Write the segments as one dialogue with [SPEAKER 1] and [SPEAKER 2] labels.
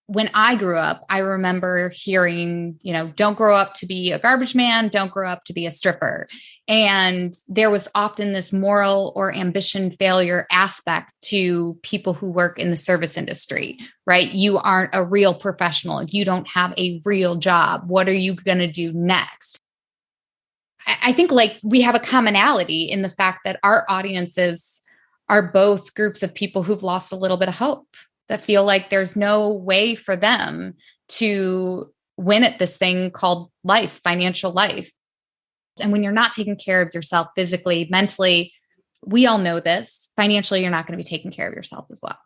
[SPEAKER 1] when I grew up, I remember hearing, don't grow up to be a garbage man, don't grow up to be a stripper. And there was often this moral or ambition failure aspect to people who work in the service industry, right? You aren't a real professional. You don't have a real job. What are you going to do next? I think we have a commonality in the fact that our audiences are both groups of people who've lost a little bit of hope, that feel like there's no way for them to win at this thing called life, financial life. And when you're not taking care of yourself physically, mentally, we all know this, financially, you're not going to be taking care of yourself as well.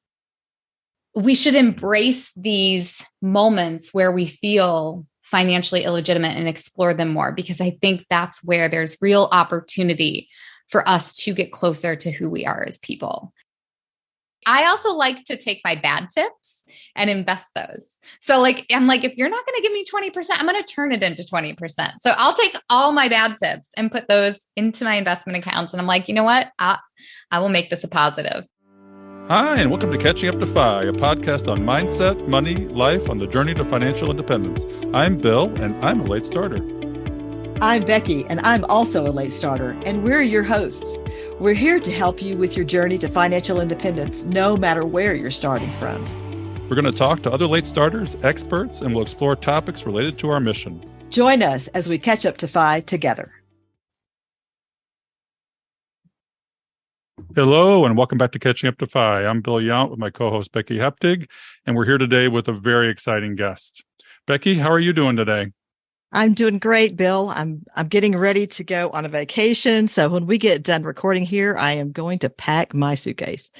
[SPEAKER 1] We should embrace these moments where we feel financially illegitimate and explore them more, because I think that's where there's real opportunity for us to get closer to who we are as people. I also like to take my bad tips and invest those. So I'm like, if you're not going to give me 20%, I'm going to turn it into 20%. So I'll take all my bad tips and put those into my investment accounts. And I'm like, you know what? I will make this a positive.
[SPEAKER 2] Hi, and welcome to Catching Up to FI, a podcast on mindset, money, life on the journey to financial independence. I'm Bill, and I'm a late starter.
[SPEAKER 3] I'm Becky, and I'm also a late starter, and we're your hosts. We're here to help you with your journey to financial independence, no matter where you're starting from.
[SPEAKER 2] We're going to talk to other late starters, experts, and we'll explore topics related to our mission.
[SPEAKER 3] Join us as we catch up to FI together.
[SPEAKER 2] Hello, and welcome back to Catching Up to FI. I'm Bill Yount with my co-host Becky Heptig, and we're here today with a very exciting guest. Becky, how are you doing today?
[SPEAKER 3] I'm doing great, Bill. I'm getting ready to go on a vacation. So when we get done recording here, I am going to pack my suitcase.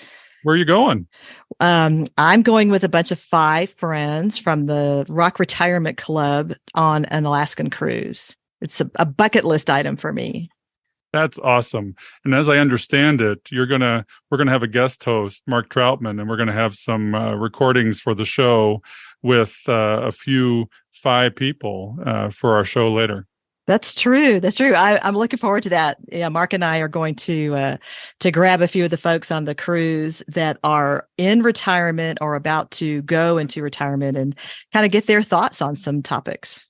[SPEAKER 2] Where are you going?
[SPEAKER 3] I'm going with a bunch of 5 friends from the Rock Retirement Club on an Alaskan cruise. It's a bucket list item for me.
[SPEAKER 2] That's awesome. And as I understand it, we're gonna have a guest host, Mark Troutman, and we're gonna have some recordings for the show with a few 5 people for our show later.
[SPEAKER 3] That's true. That's true. I'm looking forward to that. Yeah, Mark and I are going to grab a few of the folks on the cruise that are in retirement or about to go into retirement and kind of get their thoughts on some topics.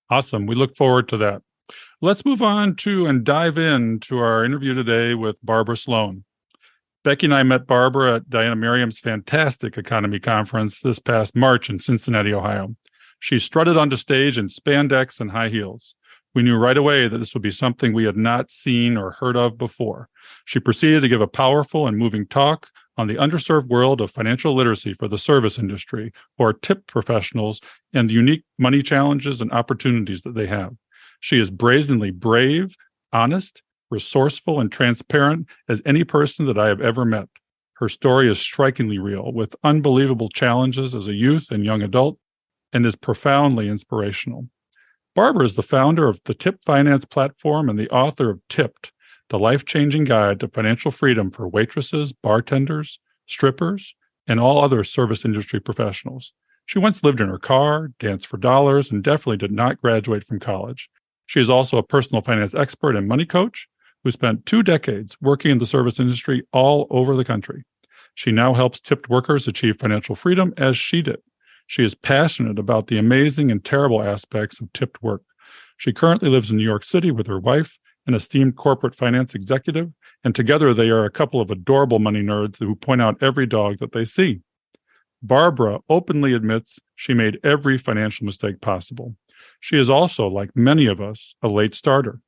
[SPEAKER 2] Awesome. We look forward to that. Let's move on to and dive into our interview today with Barbara Sloan. Becky and I met Barbara at Diana Merriam's fantastic economy conference this past March in Cincinnati, Ohio. She strutted onto stage in spandex and high heels. We knew right away that this would be something we had not seen or heard of before. She proceeded to give a powerful and moving talk on the underserved world of financial literacy for the service industry, or tip professionals, and the unique money challenges and opportunities that they have. She is brazenly brave, honest, resourceful, and transparent as any person that I have ever met. Her story is strikingly real, with unbelievable challenges as a youth and young adult, and is profoundly inspirational. Barbara is the founder of the Tip Finance platform and the author of Tipped, the life-changing guide to financial freedom for waitresses, bartenders, strippers, and all other service industry professionals. She once lived in her car, danced for dollars, and definitely did not graduate from college. She is also a personal finance expert and money coach who spent 2 decades working in the service industry all over the country. She now helps tipped workers achieve financial freedom as she did. She is passionate about the amazing and terrible aspects of tipped work. She currently lives in New York City with her wife, an esteemed corporate finance executive, and together they are a couple of adorable money nerds who point out every dog that they see. Barbara openly admits she made every financial mistake possible. She is also, like many of us, a late starter.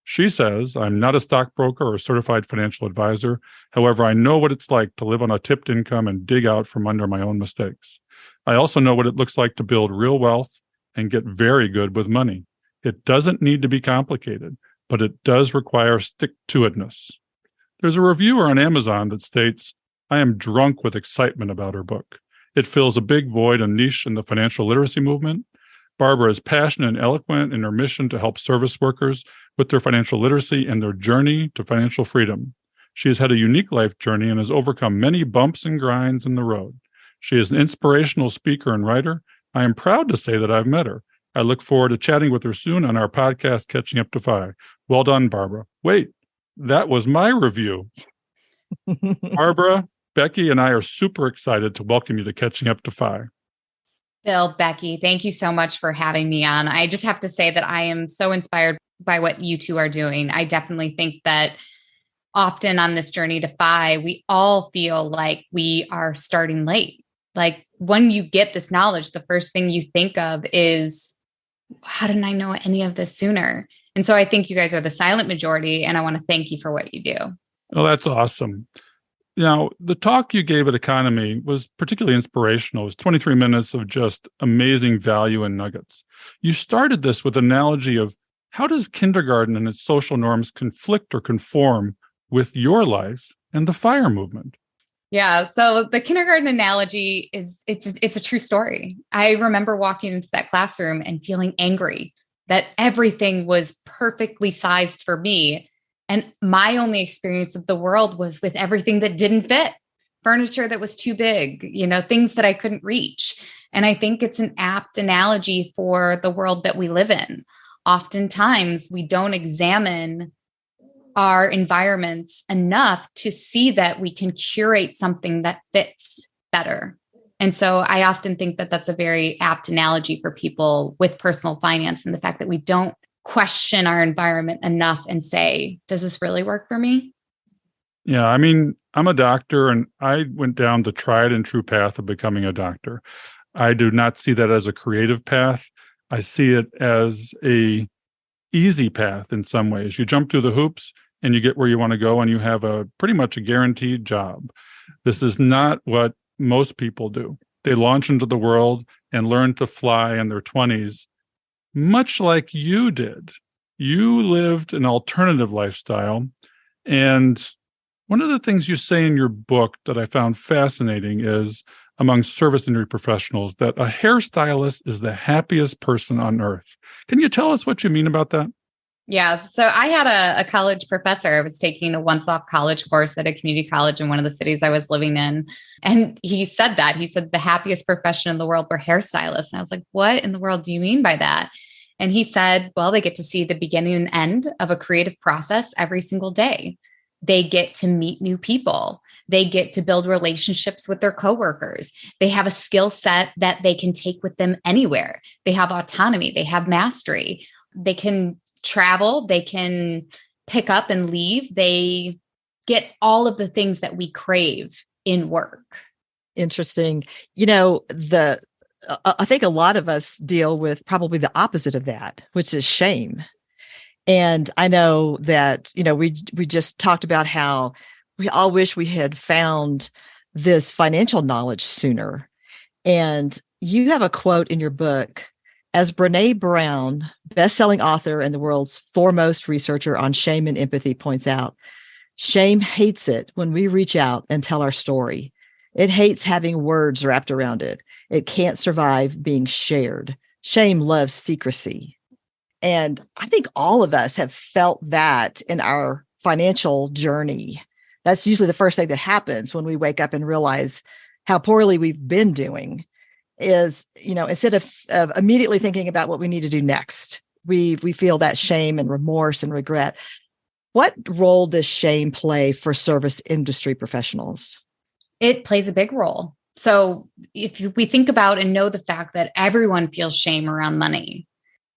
[SPEAKER 2] She says, "I'm not a stockbroker or a certified financial advisor. However, I know what it's like to live on a tipped income and dig out from under my own mistakes. I also know what it looks like to build real wealth and get very good with money. It doesn't need to be complicated, but it does require stick-to-itness." There's a reviewer on Amazon that states, "I am drunk with excitement about her book. It fills a big void and niche in the financial literacy movement. Barbara is passionate and eloquent in her mission to help service workers with their financial literacy and their journey to financial freedom. She has had a unique life journey and has overcome many bumps and grinds in the road. She is an inspirational speaker and writer. I am proud to say that I've met her. I look forward to chatting with her soon on our podcast, Catching Up to FI. Well done, Barbara." Wait, that was my review. Barbara, Becky, and I are super excited to welcome you to Catching Up to FI.
[SPEAKER 1] Bill, Becky, thank you so much for having me on. I just have to say that I am so inspired by what you two are doing. I definitely think that often on this journey to FI, we all feel like we are starting late. Like when you get this knowledge, the first thing you think of is, how didn't I know any of this sooner? And so I think you guys are the silent majority, and I want to thank you for what you do.
[SPEAKER 2] Oh, that's awesome. Now, the talk you gave at Economy was particularly inspirational. It was 23 minutes of just amazing value and nuggets. You started this with an analogy of how does kindergarten and its social norms conflict or conform with your life and the FIRE movement?
[SPEAKER 1] Yeah. So the kindergarten analogy it's a true story. I remember walking into that classroom and feeling angry that everything was perfectly sized for me. And my only experience of the world was with everything that didn't fit, furniture that was too big, things that I couldn't reach. And I think it's an apt analogy for the world that we live in. Oftentimes, we don't examine our environments enough to see that we can curate something that fits better. And so I often think that that's a very apt analogy for people with personal finance, and the fact that we don't question our environment enough and say, does this really work for me?
[SPEAKER 2] Yeah, I mean, I'm a doctor and I went down the tried and true path of becoming a doctor. I do not see that as a creative path. I see it as a easy path in some ways. You jump through the hoops and you get where you want to go, and you have a pretty much a guaranteed job. This is not what most people do. They launch into the world and learn to fly in their 20s, much like you did. You lived an alternative lifestyle. And one of the things you say in your book that I found fascinating is, among service industry professionals, that a hairstylist is the happiest person on earth. Can you tell us what you mean about that?
[SPEAKER 1] Yeah. So I had a college professor. I was taking a once-off college course at a community college in one of the cities I was living in. And he said that. He said the happiest profession in the world were hairstylists. And I was like, what in the world do you mean by that? And he said, well, they get to see the beginning and end of a creative process every single day. They get to meet new people. They get to build relationships with their coworkers. They have a skill set that they can take with them anywhere. They have autonomy. They have mastery. They can travel. They can pick up and leave. They get all of the things that we crave in work.
[SPEAKER 3] Interesting. I think a lot of us deal with probably the opposite of that, which is shame. And I know that, we just talked about how we all wish we had found this financial knowledge sooner. And you have a quote in your book: as Brené Brown, best-selling author and the world's foremost researcher on shame and empathy, points out, shame hates it when we reach out and tell our story. It hates having words wrapped around it. It can't survive being shared. Shame loves secrecy. And I think all of us have felt that in our financial journey. That's usually the first thing that happens when we wake up and realize how poorly we've been doing. Is, instead of immediately thinking about what we need to do next, we feel that shame and remorse and regret. What role does shame play for service industry professionals?
[SPEAKER 1] It plays a big role. So if we think about and know the fact that everyone feels shame around money,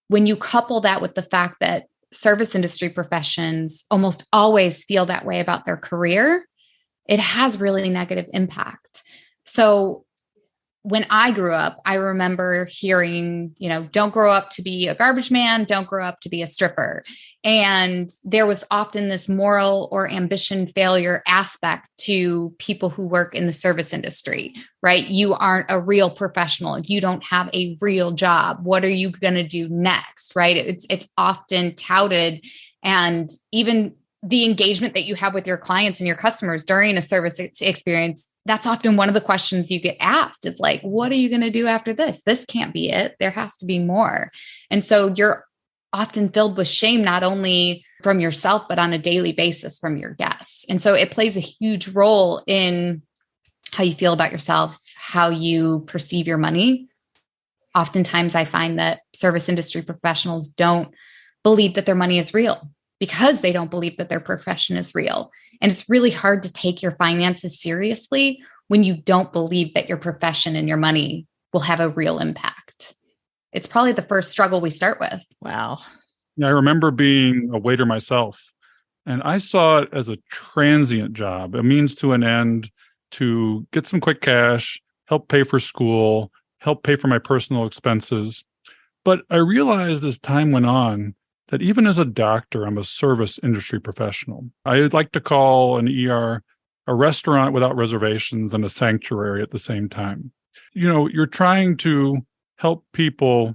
[SPEAKER 1] when you couple that with the fact that service industry professions almost always feel that way about their career, it has really negative impact. So when I grew up, I remember hearing, don't grow up to be a garbage man, don't grow up to be a stripper. And there was often this moral or ambition failure aspect to people who work in the service industry, right? You aren't a real professional. You don't have a real job. What are you going to do next, right? It's often touted, and even the engagement that you have with your clients and your customers during a service experience, that's often one of the questions you get asked is like, what are you going to do after this? This can't be it. There has to be more. And so you're often filled with shame, not only from yourself, but on a daily basis from your guests. And so it plays a huge role in how you feel about yourself, how you perceive your money. Oftentimes I find that service industry professionals don't believe that their money is real, because they don't believe that their profession is real. And it's really hard to take your finances seriously when you don't believe that your profession and your money will have a real impact. It's probably the first struggle we start with.
[SPEAKER 3] Wow.
[SPEAKER 2] Yeah, I remember being a waiter myself, and I saw it as a transient job, a means to an end to get some quick cash, help pay for school, help pay for my personal expenses. But I realized as time went on that even as a doctor, I'm a service industry professional. I like to call an ER a restaurant without reservations and a sanctuary at the same time. You know, you're trying to help people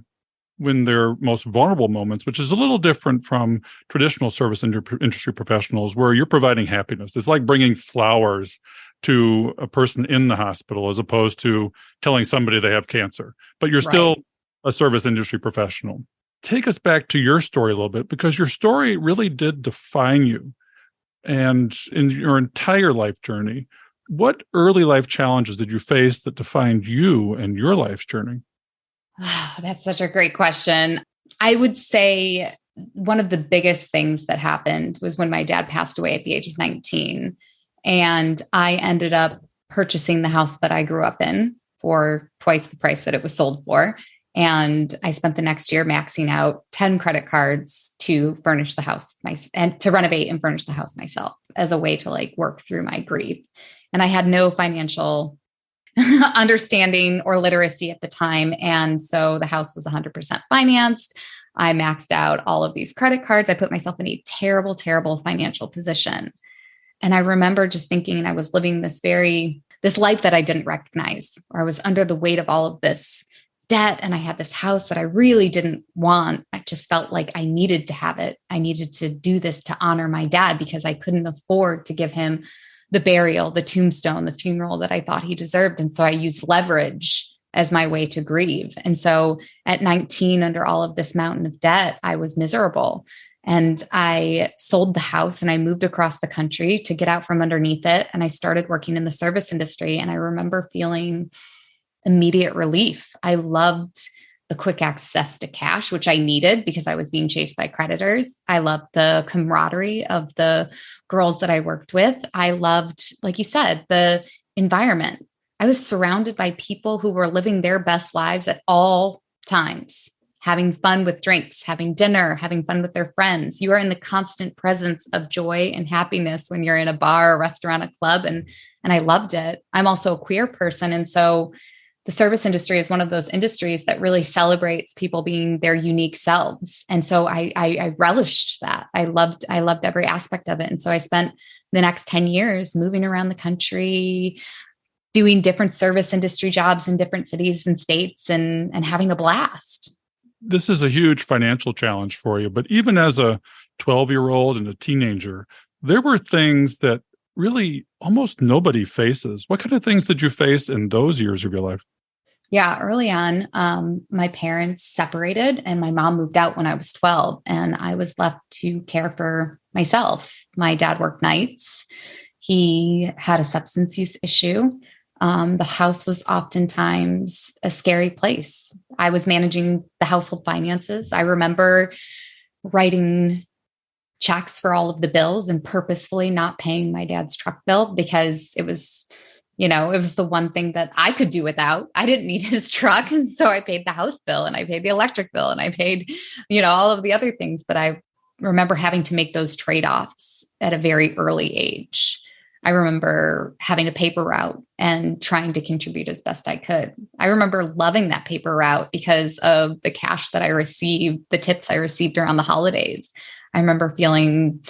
[SPEAKER 2] when their most vulnerable moments, which is a little different from traditional service industry professionals, where you're providing happiness. It's like bringing flowers to a person in the hospital as opposed to telling somebody they have cancer, but you're still a service industry professional. Take us back to your story a little bit, because your story really did define you. And in your entire life journey, what early life challenges did you face that defined you and your life's journey?
[SPEAKER 1] Oh, that's such a great question. I would say one of the biggest things that happened was when my dad passed away at the age of 19. And I ended up purchasing the house that I grew up in for twice the price that it was sold for. And I spent the next year maxing out 10 credit cards to furnish the house and to renovate and furnish the house myself as a way to like work through my grief. And I had no financial understanding or literacy at the time. And so the house was 100% financed. I maxed out all of these credit cards. I put myself in a terrible, terrible financial position. And I remember just thinking I was living this life that I didn't recognize, or I was under the weight of all of this debt. And I had this house that I really didn't want. I just felt like I needed to have it. I needed to do this to honor my dad because I couldn't afford to give him the burial, the tombstone, the funeral that I thought he deserved. And so I used leverage as my way to grieve. And so at 19, under all of this mountain of debt, I was miserable. And I sold the house and I moved across the country to get out from underneath it. And I started working in the service industry. And I remember feeling immediate relief. I loved the quick access to cash, which I needed because I was being chased by creditors. I loved the camaraderie of the girls that I worked with. I loved, like you said, the environment. I was surrounded by people who were living their best lives at all times, having fun with drinks, having dinner, having fun with their friends. You are in the constant presence of joy and happiness when you're in a bar, a restaurant, a club. And I loved it. I'm also a queer person. And so the service industry is one of those industries that really celebrates people being their unique selves. And so I relished that. I loved every aspect of it. And so I spent the next 10 years moving around the country, doing different service industry jobs in different cities and states and having a blast.
[SPEAKER 2] This is a huge financial challenge for you, but even as a 12-year-old and a teenager, there were things that really almost nobody faces. What kind of things did you face in those years of your life?
[SPEAKER 1] Yeah, early on, my parents separated and my mom moved out when I was 12 and I was left to care for myself. My dad worked nights. He had a substance use issue. The house was oftentimes a scary place. I was managing the household finances. I remember writing checks for all of the bills and purposefully not paying my dad's truck bill because it was the one thing that I could do without. I didn't need his truck. And so I paid the house bill and I paid the electric bill and I paid, all of the other things. But I remember having to make those trade-offs at a very early age. I remember having a paper route and trying to contribute as best I could. I remember loving that paper route because of the cash that I received, the tips I received around the holidays. I remember feeling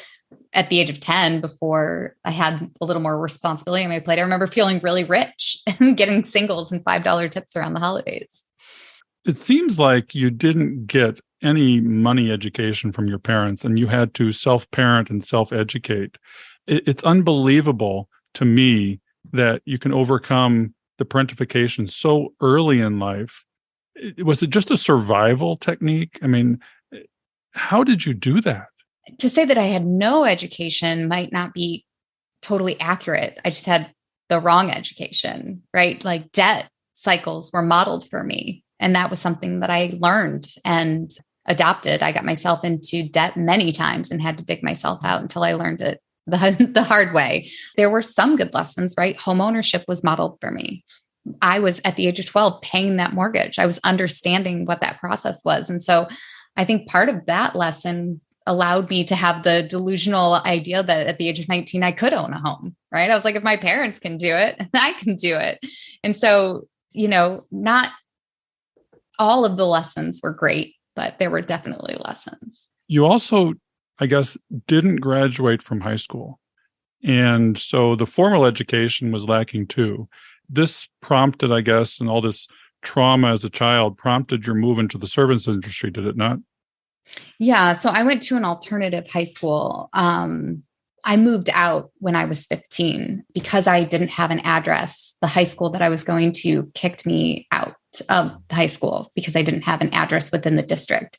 [SPEAKER 1] at the age of 10, before I had a little more responsibility on my plate, I remember feeling really rich and getting singles and $5 tips around the holidays.
[SPEAKER 2] It seems like you didn't get any money education from your parents and you had to self-parent and self-educate. It's unbelievable to me that you can overcome the parentification so early in life. Was it just a survival technique? I mean, how did you do that?
[SPEAKER 1] To say that I had no education might not be totally accurate. I just had the wrong education, right? Like debt cycles were modeled for me. And that was something that I learned and adopted. I got myself into debt many times and had to dig myself out until I learned it the hard way. There were some good lessons, right? Home ownership was modeled for me. I was at the age of 12 paying that mortgage. I was understanding what that process was. And so I think part of that lesson allowed me to have the delusional idea that at the age of 19, I could own a home, right? I was like, if my parents can do it, I can do it. And so, not all of the lessons were great, but there were definitely lessons.
[SPEAKER 2] You also, I guess, didn't graduate from high school. And so the formal education was lacking too. This prompted, I guess, and all this trauma as a child prompted your move into the service industry, did it not?
[SPEAKER 1] Yeah. So I went to an alternative high school. I moved out when I was 15 because I didn't have an address. The high school that I was going to kicked me out of the high school because I didn't have an address within the district.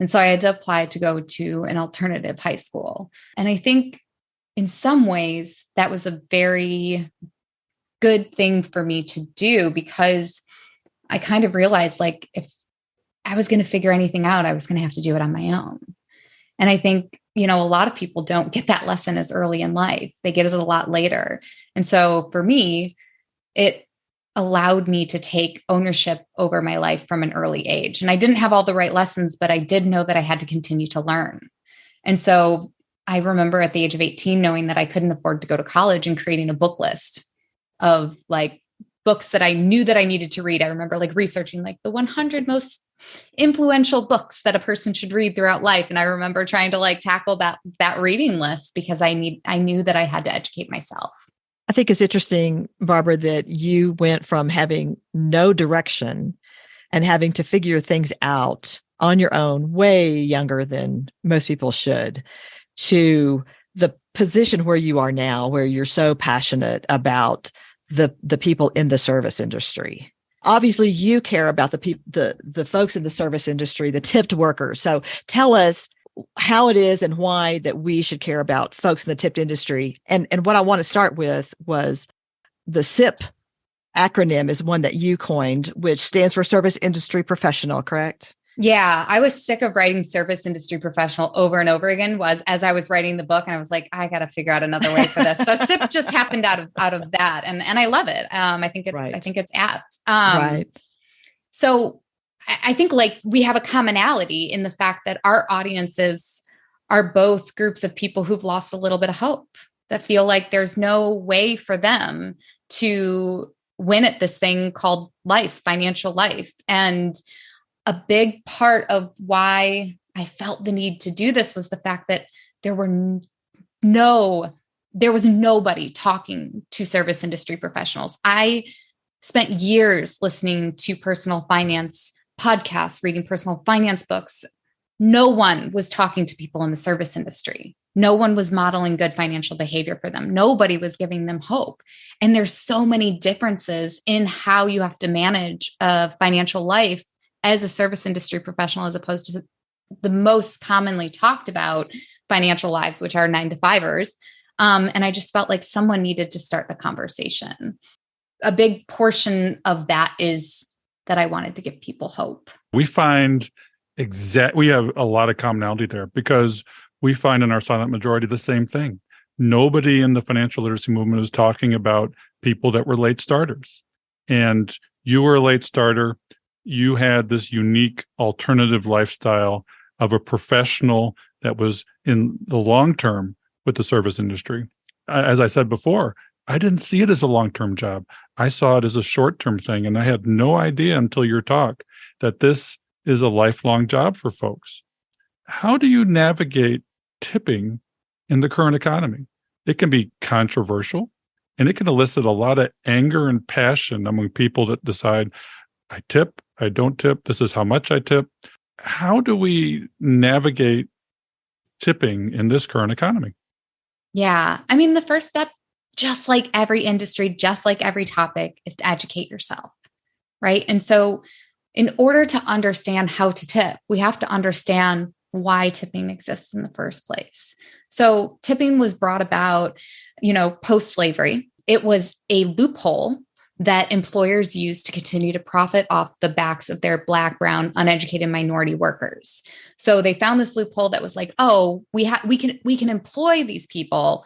[SPEAKER 1] And so I had to apply to go to an alternative high school. And I think in some ways that was a very good thing for me to do because I kind of realized like if I was going to figure anything out, I was going to have to do it on my own. And I think, a lot of people don't get that lesson as early in life. They get it a lot later. And so for me, it allowed me to take ownership over my life from an early age. And I didn't have all the right lessons, but I did know that I had to continue to learn. And so I remember at the age of 18, knowing that I couldn't afford to go to college and creating a book list of like books that I knew that I needed to read. I remember like researching like the 100 most influential books that a person should read throughout life. And I remember trying to like tackle that reading list because I knew that I had to educate myself.
[SPEAKER 3] I think it's interesting, Barbara, that you went from having no direction and having to figure things out on your own, way younger than most people should, to the position where you are now, where you're so passionate about the people in the service industry. Obviously, you care about the folks in the service industry, the tipped workers. So tell us how it is and why that we should care about folks in the tipped industry. And what I want to start with was the SIP acronym is one that you coined, which stands for Service Industry Professional, correct?
[SPEAKER 1] Yeah, I was sick of writing service industry professional over and over again as I was writing the book. And I was like, I got to figure out another way for this. So SIP just happened out of that. And I love it. I think it's apt.
[SPEAKER 3] Right.
[SPEAKER 1] So I think like we have a commonality in the fact that our audiences are both groups of people who've lost a little bit of hope, that feel like there's no way for them to win at this thing called life, financial life. And a big part of why I felt the need to do this was the fact that there was nobody talking to service industry professionals. I spent years listening to personal finance podcasts, reading personal finance books. No one was talking to people in the service industry. No one was modeling good financial behavior for them. Nobody was giving them hope. And there's so many differences in how you have to manage a financial life as a service industry professional, as opposed to the most commonly talked about financial lives, which are 9-to-5ers. And I just felt like someone needed to start the conversation. A big portion of that is that I wanted to give people hope.
[SPEAKER 2] We find we have a lot of commonality there because we find in our silent majority the same thing. Nobody in the financial literacy movement is talking about people that were late starters. And you were a late starter. You had this unique alternative lifestyle of a professional that was in the long term with the service industry. As I said before, I didn't see it as a long-term job. I saw it as a short-term thing. And I had no idea until your talk that this is a lifelong job for folks. How do you navigate tipping in the current economy? It can be controversial, and it can elicit a lot of anger and passion among people that decide, I tip, I don't tip, this is how much I tip. How do we navigate tipping in this current economy?
[SPEAKER 1] Yeah. I mean, the first step, just like every industry, just like every topic, is to educate yourself, right? And so in order to understand how to tip, we have to understand why tipping exists in the first place. So tipping was brought about, post-slavery. It was a loophole that employers used to continue to profit off the backs of their Black, brown, uneducated minority workers. So they found this loophole that was like, oh, we can employ these people,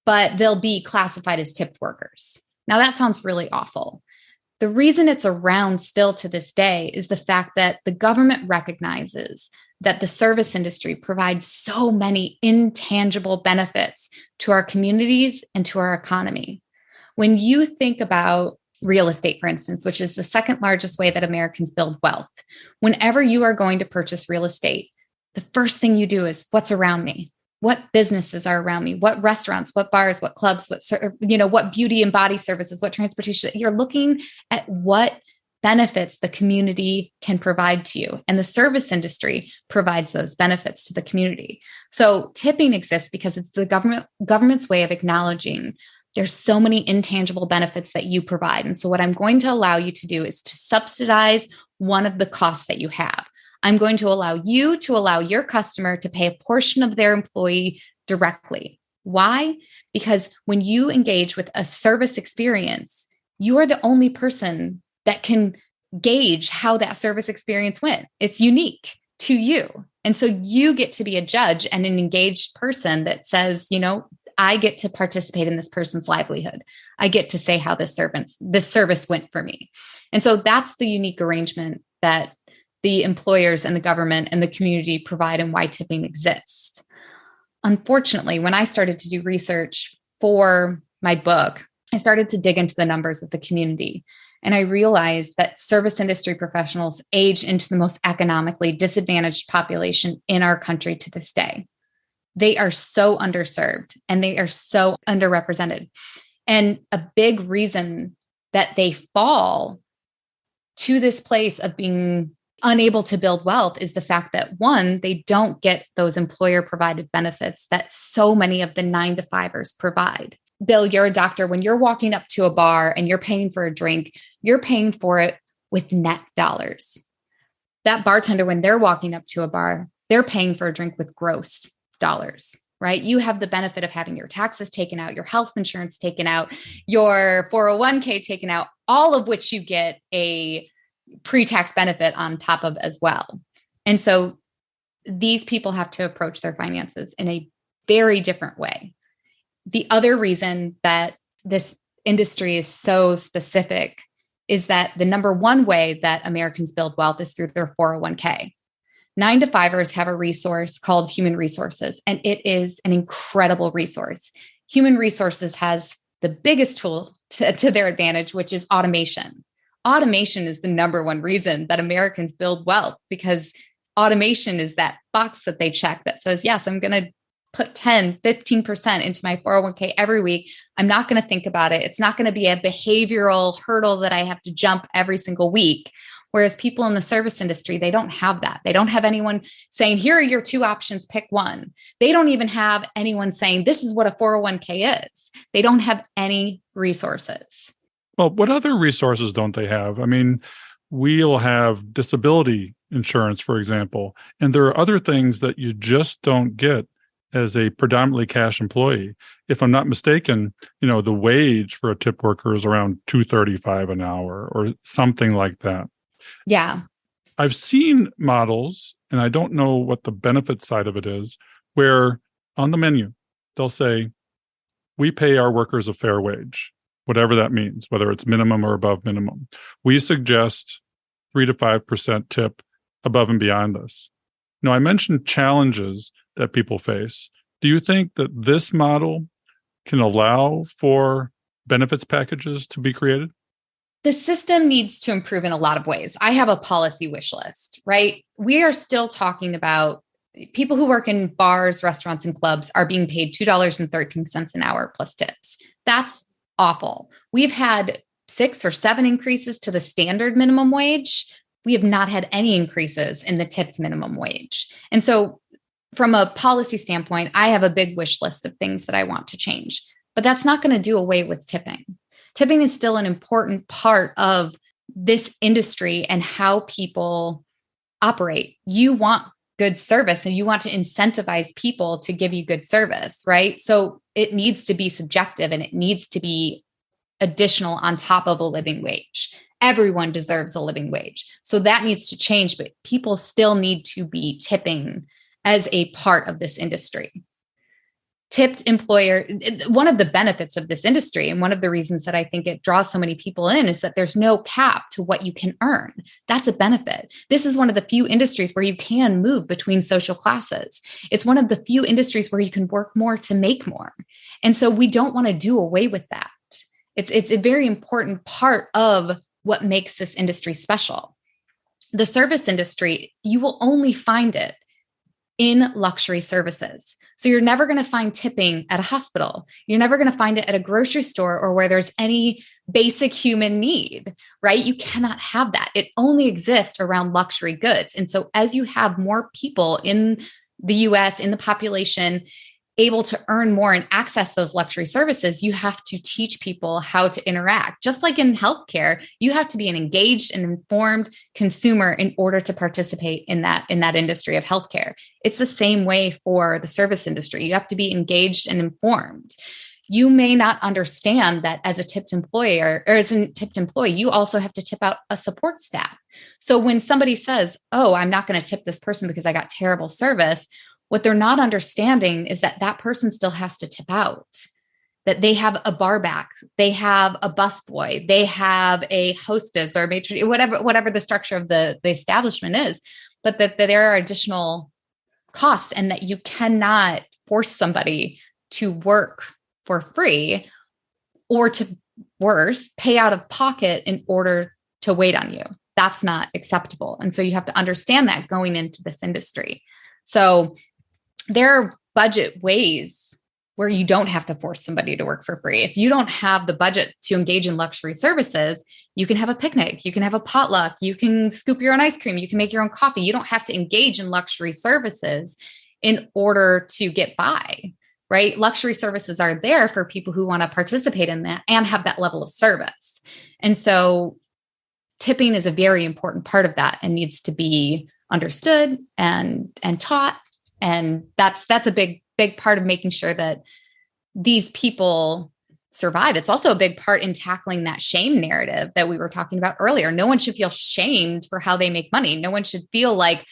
[SPEAKER 1] but they'll be classified as tipped workers. Now that sounds really awful. The reason it's around still to this day is the fact that the government recognizes that the service industry provides so many intangible benefits to our communities and to our economy. When you think about real estate, for instance, which is the second largest way that Americans build wealth, whenever you are going to purchase real estate, the first thing you do is what's around me? What businesses are around me? What restaurants, what bars, what clubs, what beauty and body services, what transportation? You're looking at what benefits the community can provide to you. And the service industry provides those benefits to the community. So tipping exists because it's the government's way of acknowledging there's so many intangible benefits that you provide. And so what I'm going to allow you to do is to subsidize one of the costs that you have. I'm going to allow you to allow your customer to pay a portion of their employee directly. Why? Because when you engage with a service experience, you are the only person that can gauge how that service experience went. It's unique to you. And so you get to be a judge and an engaged person that says, I get to participate in this person's livelihood. I get to say how this service went for me. And so that's the unique arrangement that the employers and the government and the community provide and why tipping exists. Unfortunately, when I started to do research for my book, I started to dig into the numbers of the community. And I realized that service industry professionals age into the most economically disadvantaged population in our country to this day. They are so underserved and they are so underrepresented. And a big reason that they fall to this place of being unable to build wealth is the fact that, one, they don't get those employer provided benefits that so many of the 9-to-5ers provide. Bill, you're a doctor. When you're walking up to a bar and you're paying for a drink, you're paying for it with net dollars. That bartender, when they're walking up to a bar, they're paying for a drink with gross dollars, right? You have the benefit of having your taxes taken out, your health insurance taken out, your 401k taken out, all of which you get a pre-tax benefit on top of as well. And so these people have to approach their finances in a very different way. The other reason that this industry is so specific is that the number one way that Americans build wealth is through their 401k. 9-to-5ers have a resource called Human Resources, and it is an incredible resource. Human Resources has the biggest tool to their advantage, which is automation. Automation is the number one reason that Americans build wealth, because automation is that box that they check that says, yes, I'm going to put 10, 15% into my 401k every week. I'm not going to think about it. It's not going to be a behavioral hurdle that I have to jump every single week. Whereas people in the service industry, they don't have that. They don't have anyone saying, here are your two options, pick one. They don't even have anyone saying, this is what a 401k is. They don't have any resources.
[SPEAKER 2] Well, what other resources don't they have? I mean, we'll have disability insurance, for example, and there are other things that you just don't get as a predominantly cash employee. If I'm not mistaken, the wage for a tip worker is around $2.35 an hour or something like that.
[SPEAKER 1] Yeah.
[SPEAKER 2] I've seen models, and I don't know what the benefit side of it is, where on the menu, they'll say, we pay our workers a fair wage, whatever that means, whether it's minimum or above minimum. We suggest 3 to 5% tip above and beyond this. Now, I mentioned challenges that people face. Do you think that this model can allow for benefits packages to be created?
[SPEAKER 1] The system needs to improve in a lot of ways. I have a policy wish list, right? We are still talking about people who work in bars, restaurants, and clubs are being paid $2.13 an hour plus tips. That's awful. We've had 6 or 7 increases to the standard minimum wage. We have not had any increases in the tipped minimum wage. And so from a policy standpoint, I have a big wish list of things that I want to change, but that's not going to do away with tipping. Tipping is still an important part of this industry and how people operate. You want good service and you want to incentivize people to give you good service, right? So it needs to be subjective and it needs to be additional on top of a living wage. Everyone deserves a living wage. So that needs to change, but people still need to be tipping as a part of this industry. tipped employer, one of the benefits of this industry, and one of the reasons that I think it draws so many people in, is that there's no cap to what you can earn. That's a benefit. This is one of the few industries where you can move between social classes. It's one of the few industries where you can work more to make more. And so we don't want to do away with that. It's a very important part of what makes this industry special. The service industry, you will only find it in luxury services. So you're never going to find tipping at a hospital. You're never going to find it at a grocery store or where there's any basic human need, right? You cannot have that. It only exists around luxury goods. And so as you have more people in the US, in the population, able to earn more and access those luxury services, you have to teach people how to interact. Just like in healthcare, you have to be an engaged and informed consumer in order to participate in that industry of healthcare. It's the same way for the service industry. You have to be engaged and informed. You may not understand that as a tipped employer or as a tipped employee, you also have to tip out a support staff. So when somebody says, "Oh, I'm not going to tip this person because I got terrible service," what they're not understanding is that that person still has to tip out, that they have a bar back, they have a busboy, they have a hostess or a matron, whatever the structure of the establishment is, but that there are additional costs and that you cannot force somebody to work for free or, to worse, pay out of pocket in order to wait on you. That's not acceptable. And so you have to understand that going into this industry. So there are budget ways where you don't have to force somebody to work for free. If you don't have the budget to engage in luxury services, you can have a picnic, you can have a potluck, you can scoop your own ice cream, you can make your own coffee. You don't have to engage in luxury services in order to get by, right? Luxury services are there for people who want to participate in that and have that level of service. And so tipping is a very important part of that and needs to be understood and taught. And that's a big part of making sure that these people survive. It's also a big part in tackling that shame narrative that we were talking about earlier. No one should feel shamed for how they make money. No one should feel like,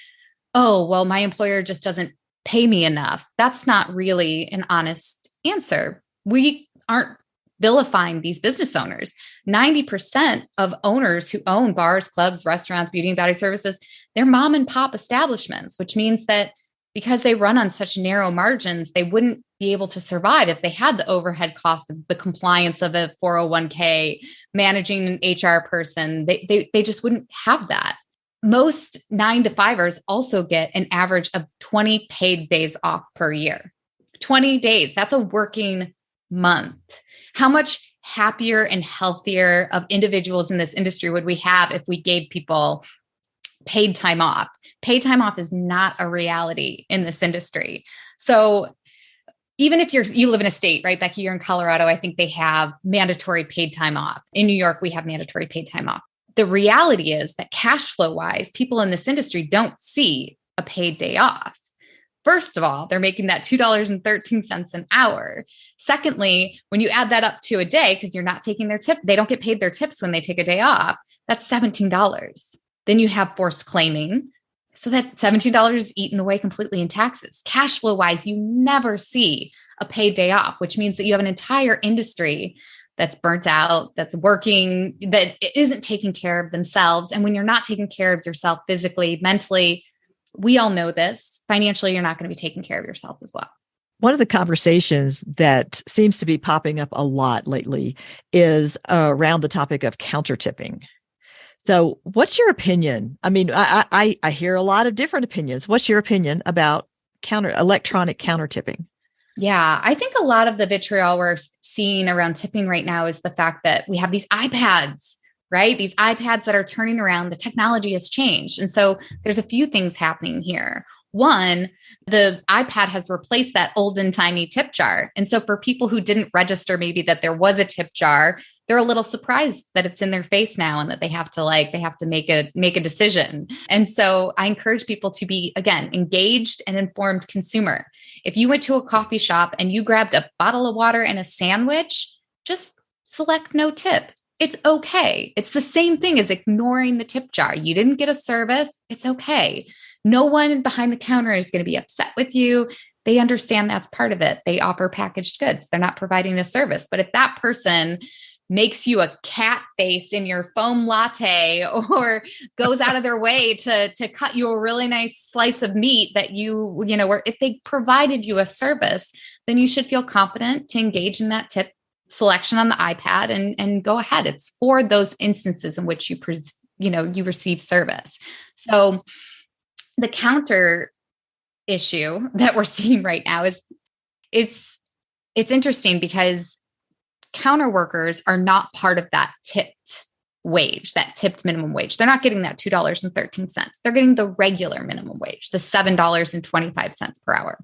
[SPEAKER 1] "Oh, well, my employer just doesn't pay me enough." That's not really an honest answer. We aren't vilifying these business owners. 90% of owners who own bars, clubs, restaurants, beauty and body services, they're mom and pop establishments, which means that because they run on such narrow margins, they wouldn't be able to survive if they had the overhead cost of the compliance of a 401k, managing an HR person. They just wouldn't have that. Most 9-to-5ers also get an average of 20 paid days off per year. 20 days, that's a working month. How much happier and healthier of individuals in this industry would we have if we gave people paid time off? Paid time off is not a reality in this industry. So even if you live in a state, right, Becky, you're in Colorado, I think they have mandatory paid time off. In New York, we have mandatory paid time off. The reality is that cash flow wise, people in this industry don't see a paid day off. First of all, they're making that $2.13 an hour. Secondly, when you add that up to a day, because you're not taking their tip, they don't get paid their tips when they take a day off. That's $17. Then you have forced claiming. So that $17 is eaten away completely in taxes. Cash flow wise, you never see a paid day off, which means that you have an entire industry that's burnt out, that's working, that isn't taking care of themselves. And when you're not taking care of yourself physically, mentally, we all know this, financially, you're not going to be taking care of yourself as well.
[SPEAKER 3] One of the conversations that seems to be popping up a lot lately is around the topic of counter tipping. So what's your opinion? I mean, I hear a lot of different opinions. What's your opinion about electronic counter tipping?
[SPEAKER 1] Yeah, I think a lot of the vitriol we're seeing around tipping right now is the fact that we have these iPads, right? These iPads that are turning around, the technology has changed. And so there's a few things happening here. One, the iPad has replaced that olden timey tip jar. And so for people who didn't register maybe that there was a tip jar, they're a little surprised that it's in their face now and that they have to make a decision. And so I encourage people to be, again, engaged and informed consumer. If you went to a coffee shop and you grabbed a bottle of water and a sandwich, just select no tip. It's okay. It's the same thing as ignoring the tip jar. You didn't get a service. It's okay. No one behind the counter is going to be upset with you. they understand that's part of it. They offer packaged goods. They're not providing a service. But if that person makes you a cat face in your foam latte or goes out of their way to cut you a really nice slice of meat that where if they provided you a service, then you should feel confident to engage in that tip selection on the iPad and go ahead. It's for those instances in which you receive service. So the counter issue that we're seeing right now is it's interesting because counter workers are not part of that tipped wage, that tipped minimum wage. They're not getting that $2.13. They're getting the regular minimum wage, the $7.25 per hour,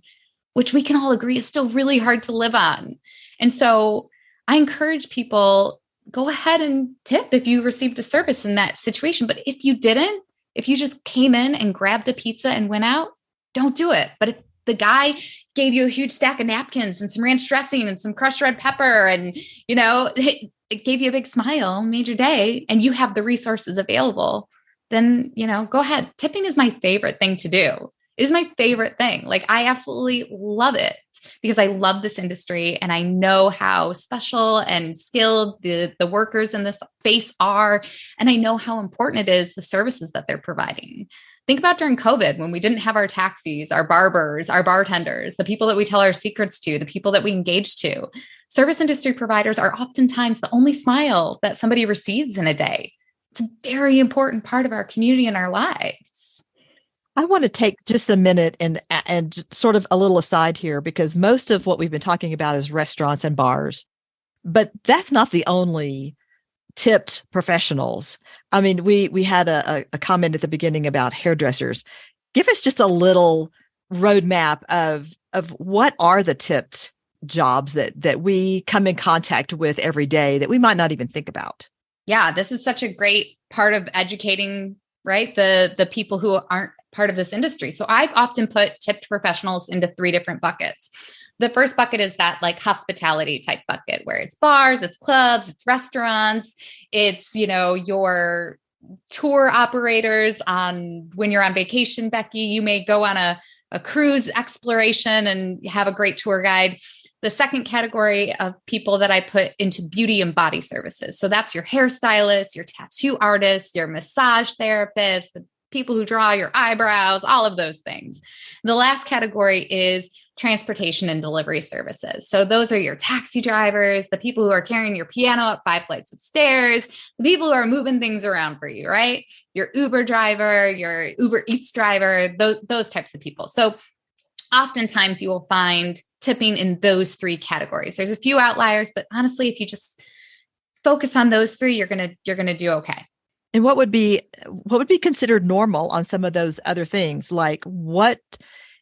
[SPEAKER 1] which we can all agree is still really hard to live on. And so I encourage people, go ahead and tip if you received a service in that situation. But if you didn't, if you just came in and grabbed a pizza and went out, don't do it. But if the guy gave you a huge stack of napkins and some ranch dressing and some crushed red pepper and, it gave you a big smile, made your day, and you have the resources available, then, go ahead. Tipping is my favorite thing to do. It is my favorite thing. Like, I absolutely love it because I love this industry and I know how special and skilled the workers in this space are. And I know how important it is, the services that they're providing. Think about during COVID when we didn't have our taxis, our barbers, our bartenders, the people that we tell our secrets to, the people that we engage to. Service industry providers are oftentimes the only smile that somebody receives in a day. It's a very important part of our community and our lives.
[SPEAKER 3] I want to take just a minute and sort of a little aside here, because most of what we've been talking about is restaurants and bars, but that's not the only tipped professionals. I mean, we had a comment at the beginning about hairdressers. Give us just a little roadmap of what are the tipped jobs that we come in contact with every day that we might not even think about.
[SPEAKER 1] Yeah, this is such a great part of educating, right? The people who aren't part of this industry. So I've often put tipped professionals into 3 different buckets. The first bucket is that like hospitality type bucket where it's bars, it's clubs, it's restaurants, it's, your tour operators when you're on vacation, Becky, you may go on a cruise exploration and have a great tour guide. The second category of people that I put into beauty and body services. So that's your hairstylist, your tattoo artist, your massage therapist, the people who draw your eyebrows, all of those things. The last category is transportation and delivery services. So those are your taxi drivers, the people who are carrying your piano up 5 flights of stairs, the people who are moving things around for you, right? Your Uber driver, your Uber Eats driver, those types of people. So oftentimes you will find tipping in those 3 categories. There's a few outliers, but honestly, if you just focus on those 3, you're going to do okay.
[SPEAKER 3] And what would be considered normal on some of those other things? Like, what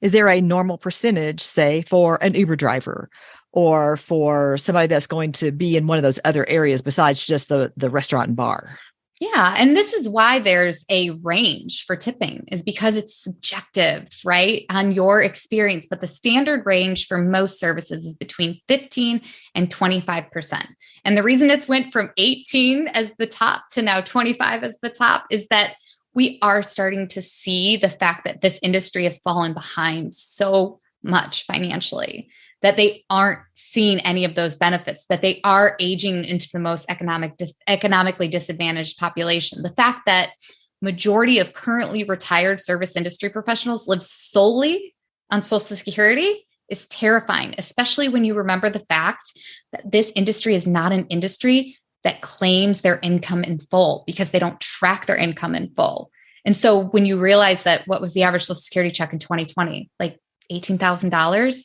[SPEAKER 3] is there a normal percentage, say, for an Uber driver or for somebody that's going to be in one of those other areas besides just the restaurant and bar?
[SPEAKER 1] Yeah. And this is why there's a range for tipping, is because it's subjective, right, on your experience. But the standard range for most services is between 15 and 25%. And the reason it's went from 18 as the top to now 25 as the top is that we are starting to see the fact that this industry has fallen behind so much financially, that they aren't seeing any of those benefits, that they are aging into the most economically disadvantaged population. The fact that majority of currently retired service industry professionals live solely on Social Security is terrifying, especially when you remember the fact that this industry is not an industry that claims their income in full because they don't track their income in full. And so when you realize that what was the average Social Security check in 2020, like $18,000,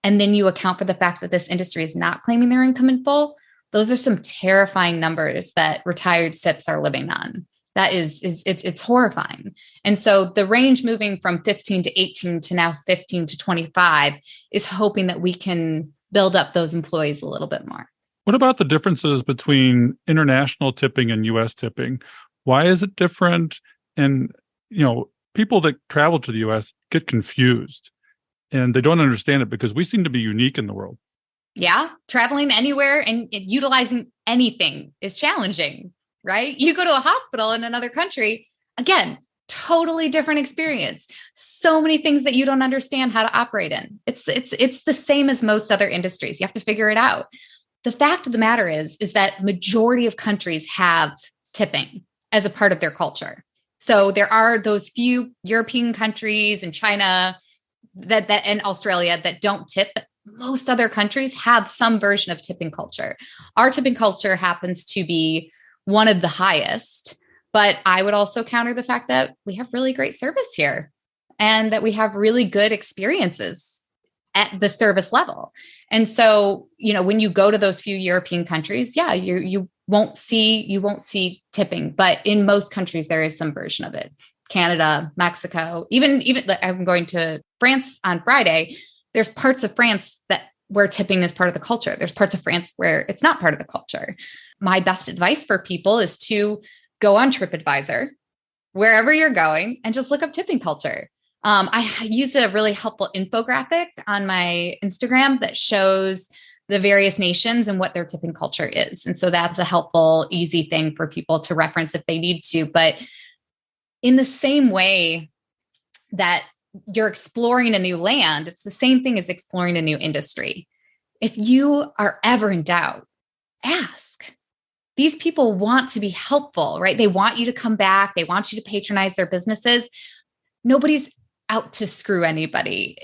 [SPEAKER 1] and then you account for the fact that this industry is not claiming their income in full, those are some terrifying numbers that retired SIPs are living on. That it's horrifying. And so the range moving from 15 to 18 to now 15 to 25 is hoping that we can build up those employees a little bit more.
[SPEAKER 2] What about the differences between international tipping and U.S. tipping? Why is it different? And, people that travel to the U.S. get confused and they don't understand it because we seem to be unique in the world.
[SPEAKER 1] Yeah. Traveling anywhere and utilizing anything is challenging, right? You go to a hospital in another country, again, totally different experience. So many things that you don't understand how to operate in. It's the same as most other industries. You have to figure it out. The fact of the matter is that majority of countries have tipping as a part of their culture. So there are those few European countries and China that and Australia that don't tip. Most other countries have some version of tipping culture. Our tipping culture happens to be one of the highest, but I would also counter the fact that we have really great service here and that we have really good experiences at the service level. And so, when you go to those few European countries, yeah, you won't see tipping, but in most countries, there is some version of it. Canada, Mexico, even I'm going to France on Friday. There's parts of France where tipping is part of the culture. There's parts of France where it's not part of the culture. My best advice for people is to go on TripAdvisor, wherever you're going, and just look up tipping culture. I used a really helpful infographic on my Instagram that shows the various nations and what their tipping culture is. And so that's a helpful, easy thing for people to reference if they need to. But in the same way that you're exploring a new land, it's the same thing as exploring a new industry. If you are ever in doubt, ask. These people want to be helpful, right? They want you to come back. They want you to patronize their businesses. Nobody's out to screw anybody,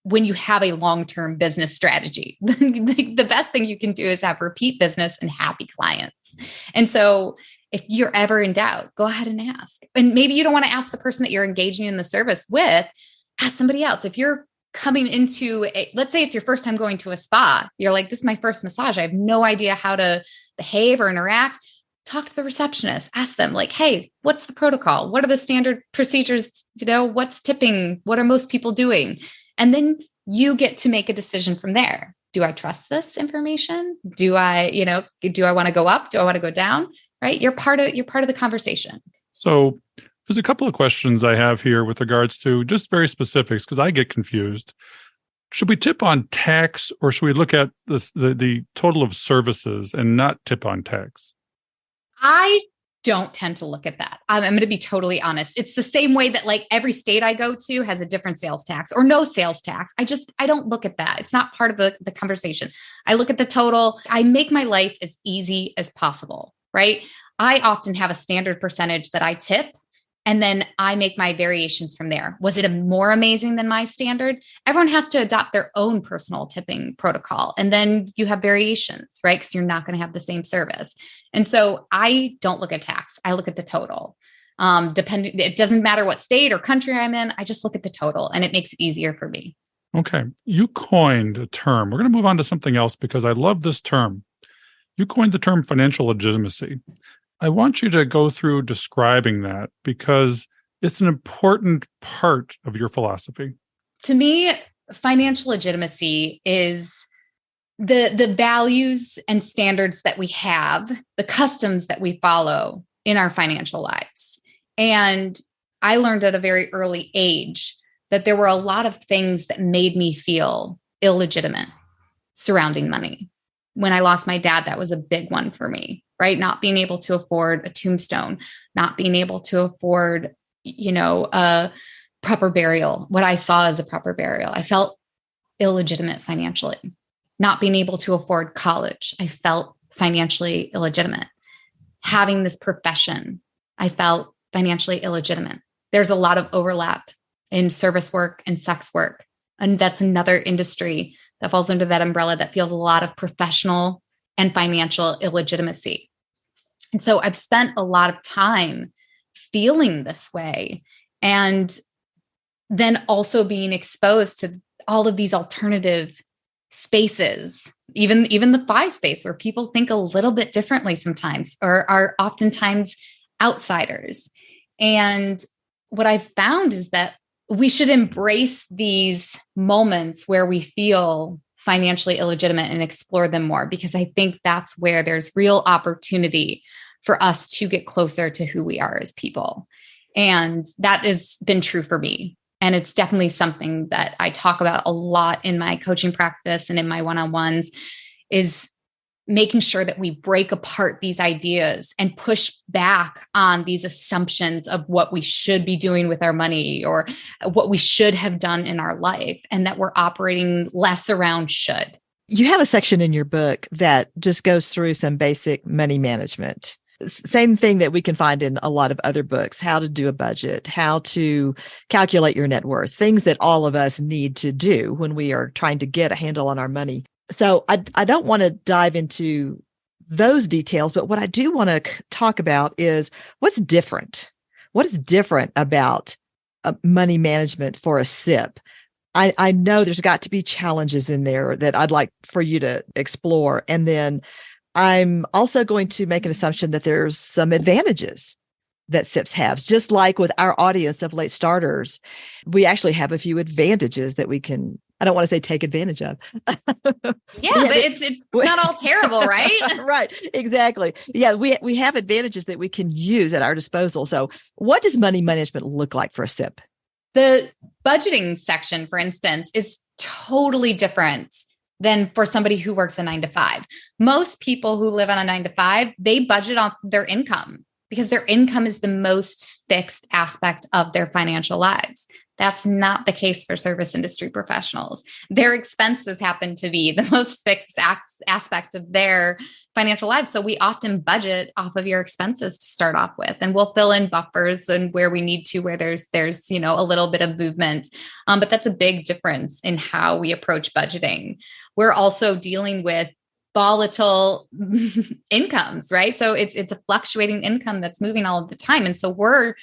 [SPEAKER 1] when you have a long-term business strategy. The best thing you can do is have repeat business and happy clients. And so if you're ever in doubt, go ahead and ask. And maybe you don't want to ask the person that you're engaging in the service with, ask somebody else. If you're coming into let's say it's your first time going to a spa, you're like, this is my first massage. I have no idea how to behave or interact. Talk to the receptionist, ask them like, hey, what's the protocol? What are the standard procedures? What's tipping? What are most people doing? And then you get to make a decision from there. Do I trust this information? Do I want to go up? Do I want to go down? Right? You're part of the conversation. So
[SPEAKER 2] there's a couple of questions I have here with regards to just very specifics, because I get confused. Should we tip on tax, or should we look at the total of services and not tip on tax?
[SPEAKER 1] I don't tend to look at that. I'm going to be totally honest. It's the same way that like every state I go to has a different sales tax or no sales tax. I don't look at that. It's not part of the conversation. I look at the total. I make my life as easy as possible, right? I often have a standard percentage that I tip, and then I make my variations from there. Was it more amazing than my standard? Everyone has to adopt their own personal tipping protocol. And then you have variations, right? Because you're not going to have the same service. And so I don't look at tax. I look at the total. It doesn't matter what state or country I'm in. I just look at the total, and it makes it easier for me.
[SPEAKER 2] Okay. You coined a term. We're going to move on to something else because I love this term. You coined the term financial legitimacy. I want you to go through describing that because it's an important part of your philosophy.
[SPEAKER 1] To me, financial legitimacy is the values and standards that we have, the customs that we follow in our financial lives. And I learned at a very early age that there were a lot of things that made me feel illegitimate surrounding money. When I lost my dad, that was a big one for me, right? Not being able to afford a tombstone, not being able to afford, a proper burial, what I saw as a proper burial. I felt illegitimate financially. Not being able to afford college, I felt financially illegitimate. Having this profession, I felt financially illegitimate. There's a lot of overlap in service work and sex work. And that's another industry that falls under that umbrella that feels a lot of professional and financial illegitimacy. And so I've spent a lot of time feeling this way. And then also being exposed to all of these alternative spaces, even the FI space where people think a little bit differently sometimes or are oftentimes outsiders. And what I've found is that we should embrace these moments where we feel financially illegitimate and explore them more, because I think that's where there's real opportunity for us to get closer to who we are as people. And that has been true for me. And it's definitely something that I talk about a lot in my coaching practice and in my one-on-ones is making sure that we break apart these ideas and push back on these assumptions of what we should be doing with our money or what we should have done in our life, and that we're operating less around should.
[SPEAKER 3] You have a section in your book that just goes through some basic money management. Same thing that we can find in a lot of other books, how to do a budget, how to calculate your net worth, things that all of us need to do when we are trying to get a handle on our money. So I don't want to dive into those details, but what I do want to talk about is what's different. What is different about money management for a SIP? I know there's got to be challenges in there that I'd like for you to explore. And then I'm also going to make an assumption that there's some advantages that SIPs have. Just like with our audience of late starters, we actually have a few advantages that we can, I don't want to say take advantage of.
[SPEAKER 1] Yeah, but it's not all terrible, right?
[SPEAKER 3] Right, exactly. Yeah, we have advantages that we can use at our disposal. So what does money management look like for a SIP?
[SPEAKER 1] The budgeting section, for instance, is totally different than for somebody who works a 9-to-5. Most people who live on a 9-to-5, they budget on their income because their income is the most fixed aspect of their financial lives. That's not the case for service industry professionals. Their expenses happen to be the most fixed aspect of their financial lives. So we often budget off of your expenses to start off with, and we'll fill in buffers and where we need to, where there's a little bit of movement. But that's a big difference in how we approach budgeting. We're also dealing with volatile incomes, right? So it's a fluctuating income that's moving all of the time. And so we're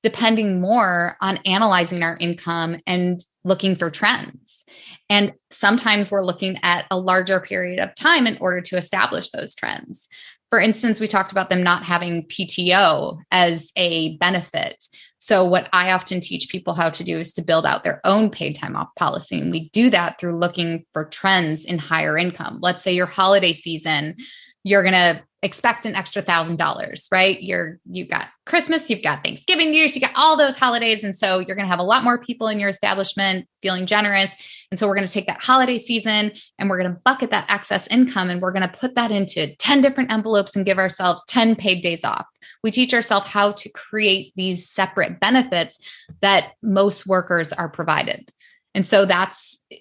[SPEAKER 1] depending more on analyzing our income and looking for trends. And sometimes we're looking at a larger period of time in order to establish those trends. For instance, we talked about them not having PTO as a benefit. So what I often teach people how to do is to build out their own paid time off policy. And we do that through looking for trends in higher income. Let's say your holiday season, you're going to expect an extra $1,000, right? You've got Christmas, you've got Thanksgiving, New Year's, you got all those holidays. And so you're going to have a lot more people in your establishment feeling generous. And so we're going to take that holiday season and we're going to bucket that excess income and we're going to put that into 10 different envelopes and give ourselves 10 paid days off. We teach ourselves how to create these separate benefits that most workers are provided. And so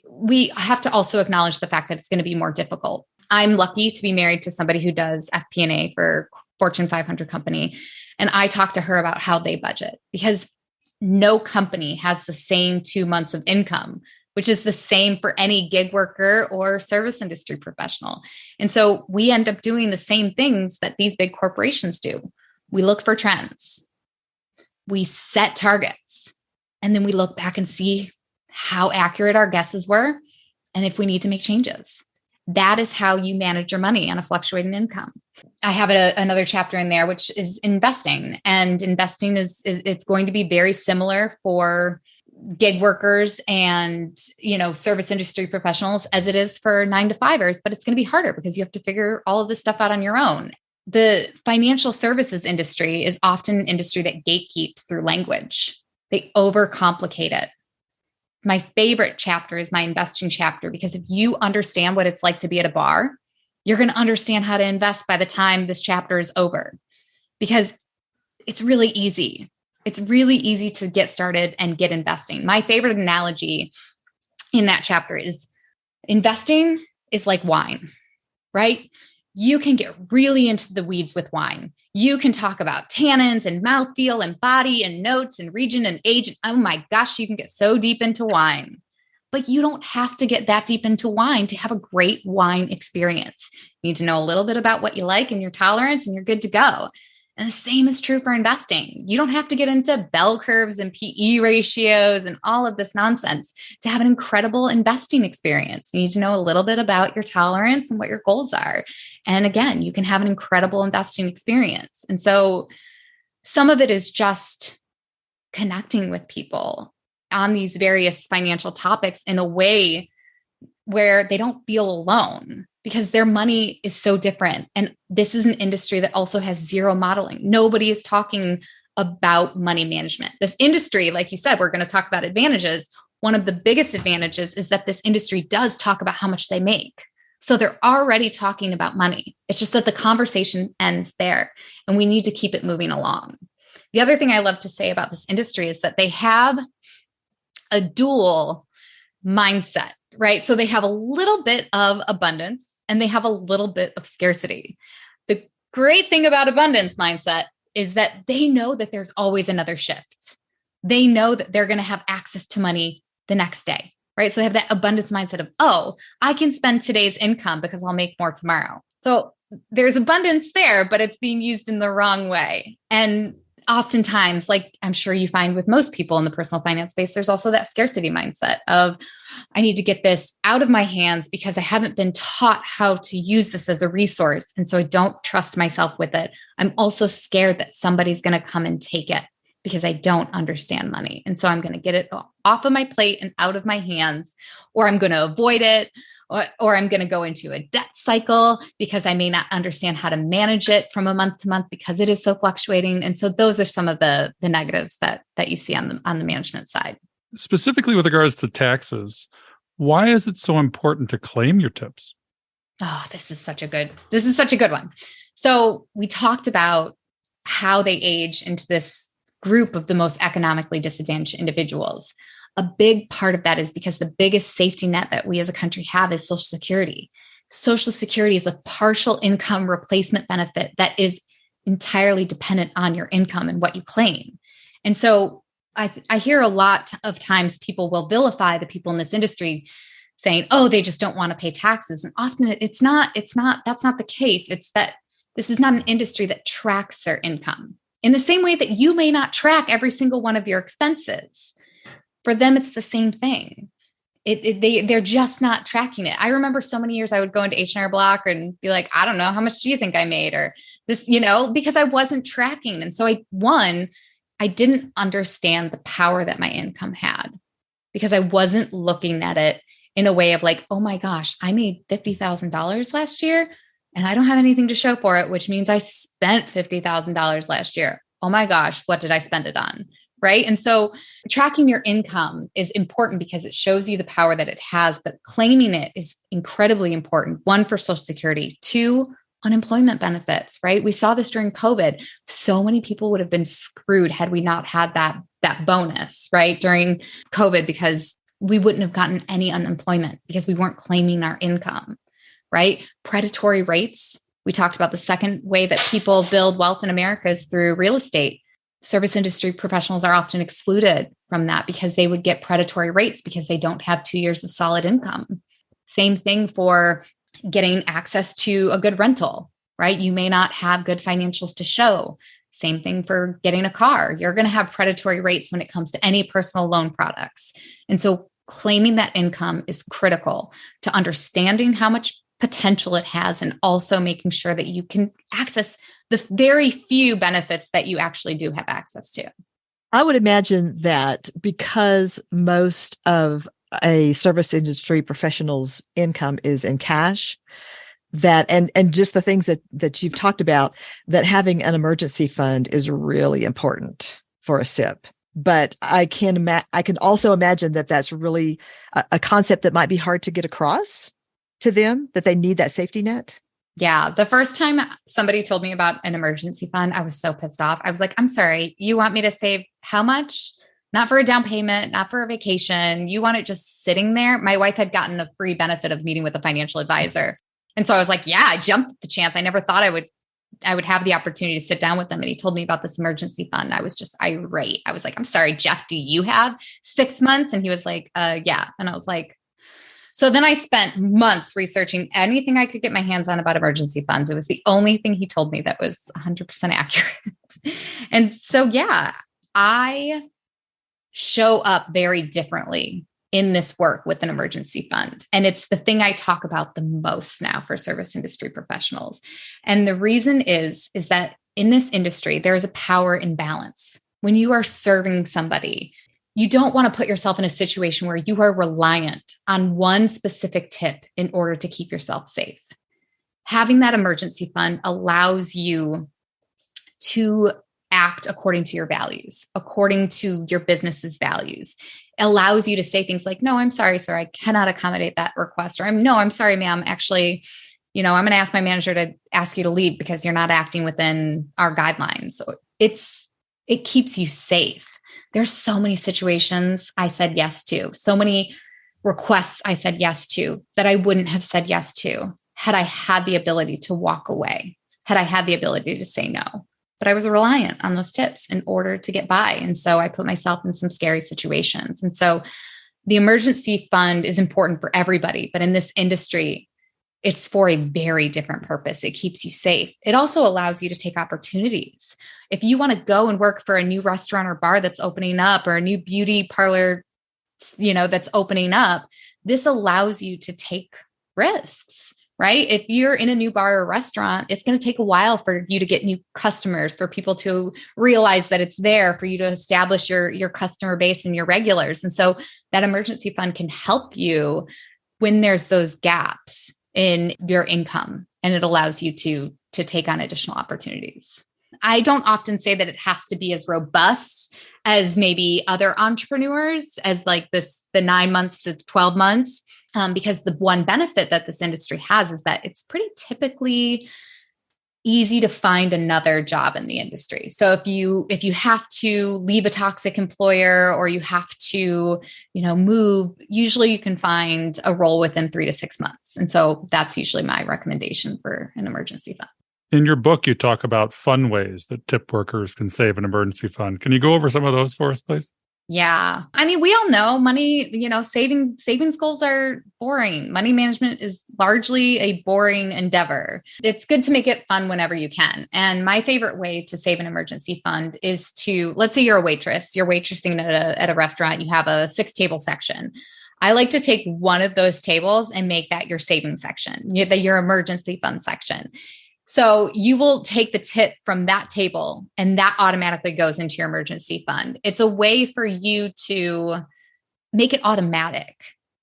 [SPEAKER 1] we have to also acknowledge the fact that it's going to be more difficult. I'm lucky to be married to somebody who does FP&A for Fortune 500 company. And I talk to her about how they budget because no company has the same 2 months of income, which is the same for any gig worker or service industry professional. And so we end up doing the same things that these big corporations do. We look for trends, we set targets, and then we look back and see how accurate our guesses were and if we need to make changes. That is how you manage your money on a fluctuating income. I have another chapter in there, which is investing. And investing it's going to be very similar for gig workers and, service industry professionals as it is for 9-to-5ers, but it's going to be harder because you have to figure all of this stuff out on your own. The financial services industry is often an industry that gatekeeps through language. They overcomplicate it. My favorite chapter is my investing chapter, because if you understand what it's like to be at a bar, you're going to understand how to invest by the time this chapter is over, because it's really easy. It's really easy to get started and get investing. My favorite analogy in that chapter is investing is like wine, right? You can get really into the weeds with wine. You can talk about tannins and mouthfeel and body and notes and region and age. And oh my gosh, you can get so deep into wine. But you don't have to get that deep into wine to have a great wine experience. You need to know a little bit about what you like and your tolerance, and you're good to go. And the same is true for investing. You don't have to get into bell curves and PE ratios and all of this nonsense to have an incredible investing experience. You need to know a little bit about your tolerance and what your goals are. And again, you can have an incredible investing experience. And so some of it is just connecting with people on these various financial topics in a way where they don't feel alone, because their money is so different. And this is an industry that also has zero modeling. Nobody is talking about money management. This industry, like you said, we're going to talk about advantages. One of the biggest advantages is that this industry does talk about how much they make. So they're already talking about money. It's just that the conversation ends there and we need to keep it moving along. The other thing I love to say about this industry is that they have a dual mindset, right? So they have a little bit of abundance and they have a little bit of scarcity. The great thing about abundance mindset is that they know that there's always another shift. They know that they're going to have access to money the next day, right? So they have that abundance mindset of, oh, I can spend today's income because I'll make more tomorrow. So there's abundance there, but it's being used in the wrong way. And oftentimes, like I'm sure you find with most people in the personal finance space, there's also that scarcity mindset of, I need to get this out of my hands because I haven't been taught how to use this as a resource. And so I don't trust myself with it. I'm also scared that somebody's going to come and take it because I don't understand money. And so I'm going to get it off of my plate and out of my hands, or I'm going to avoid it, or I'm going to go into a debt cycle because I may not understand how to manage it from a month to month because it is so fluctuating. And so those are some of the negatives that you see on the management side.
[SPEAKER 2] Specifically with regards to taxes, why is it so important to claim your tips?
[SPEAKER 1] Oh, this is such a good one. So we talked about how they age into this group of the most economically disadvantaged individuals. A big part of that is because the biggest safety net that we as a country have is Social Security. Social Security is a partial income replacement benefit that is entirely dependent on your income and what you claim. And so I hear a lot of times people will vilify the people in this industry saying, oh, they just don't want to pay taxes. And often that's not the case. It's that this is not an industry that tracks their income in the same way that you may not track every single one of your expenses. For them, it's the same thing. They're just not tracking it. I remember so many years I would go into H&R Block and be like, I don't know, how much do you think I made? Or this, because I wasn't tracking. And so I didn't understand the power that my income had because I wasn't looking at it in a way of like, oh my gosh, I made $50,000 last year and I don't have anything to show for it, which means I spent $50,000 last year. Oh my gosh, what did I spend it on? Right. And so tracking your income is important because it shows you the power that it has, but claiming it is incredibly important. One, for Social Security, two, unemployment benefits, right? We saw this during COVID. So many people would have been screwed had we not had that bonus, right? During COVID, because we wouldn't have gotten any unemployment because we weren't claiming our income, right? Predatory rates. We talked about the second way that people build wealth in America is through real estate. Service industry professionals are often excluded from that because they would get predatory rates because they don't have 2 years of solid income. Same thing for getting access to a good rental, right? You may not have good financials to show. Same thing for getting a car. You're going to have predatory rates when it comes to any personal loan products. And so claiming that income is critical to understanding how much potential it has and also making sure that you can access the very few benefits that you actually do have access to.
[SPEAKER 3] I would imagine that because most of a service industry professional's income is in cash, that and just the things that you've talked about, that having an emergency fund is really important for a SIP. But I can also imagine that that's really a concept that might be hard to get across to them, that they need that safety net.
[SPEAKER 1] Yeah. The first time somebody told me about an emergency fund, I was so pissed off. I was like, I'm sorry, you want me to save how much? Not for a down payment, not for a vacation. You want it just sitting there? My wife had gotten a free benefit of meeting with a financial advisor. And so I was like, yeah, I jumped at the chance. I never thought I would have the opportunity to sit down with them. And he told me about this emergency fund. I was just irate. I was like, I'm sorry, Jeff, do you have 6 months? And he was like, yeah. And I was like, so then I spent months researching anything I could get my hands on about emergency funds. It was the only thing he told me that was 100% accurate. And so, yeah, I show up very differently in this work with an emergency fund. And it's the thing I talk about the most now for service industry professionals. And the reason is that in this industry, there is a power imbalance. When you are serving somebody, you don't want to put yourself in a situation where you are reliant on one specific tip in order to keep yourself safe. Having that emergency fund allows you to act according to your values, according to your business's values. It allows you to say things like, no, I'm sorry, sir, I cannot accommodate that request. Or I'm sorry, ma'am, actually, I'm going to ask my manager to ask you to leave because you're not acting within our guidelines. So it keeps you safe. There's so many situations I said yes to, so many requests I said yes to that I wouldn't have said yes to had I had the ability to walk away, had I had the ability to say no. But I was reliant on those tips in order to get by. And so I put myself in some scary situations. And so the emergency fund is important for everybody, but in this industry, it's for a very different purpose. It keeps you safe. It also allows you to take opportunities. If you want to go and work for a new restaurant or bar that's opening up, or a new beauty parlor, that's opening up, this allows you to take risks, right? If you're in a new bar or restaurant, it's going to take a while for you to get new customers, for people to realize that it's there, for you to establish your customer base and your regulars. And so that emergency fund can help you when there's those gaps in your income, and it allows you to take on additional opportunities. I don't often say that it has to be as robust as maybe other entrepreneurs, as like the 9 months to 12 months, because the one benefit that this industry has is that it's pretty typically easy to find another job in the industry. So if you have to leave a toxic employer, or you have to, move, usually you can find a role within 3 to 6 months. And so that's usually my recommendation for an emergency fund.
[SPEAKER 2] In your book, you talk about fun ways that tip workers can save an emergency fund. Can you go over some of those for us, please?
[SPEAKER 1] Yeah. I mean, we all know money, savings goals are boring. Money management is largely a boring endeavor. It's good to make it fun whenever you can. And my favorite way to save an emergency fund is to, let's say you're a waitress, you're waitressing at a restaurant, you have a 6-table section. I like to take one of those tables and make that your savings section, your emergency fund section. So you will take the tip from that table, and that automatically goes into your emergency fund. It's a way for you to make it automatic,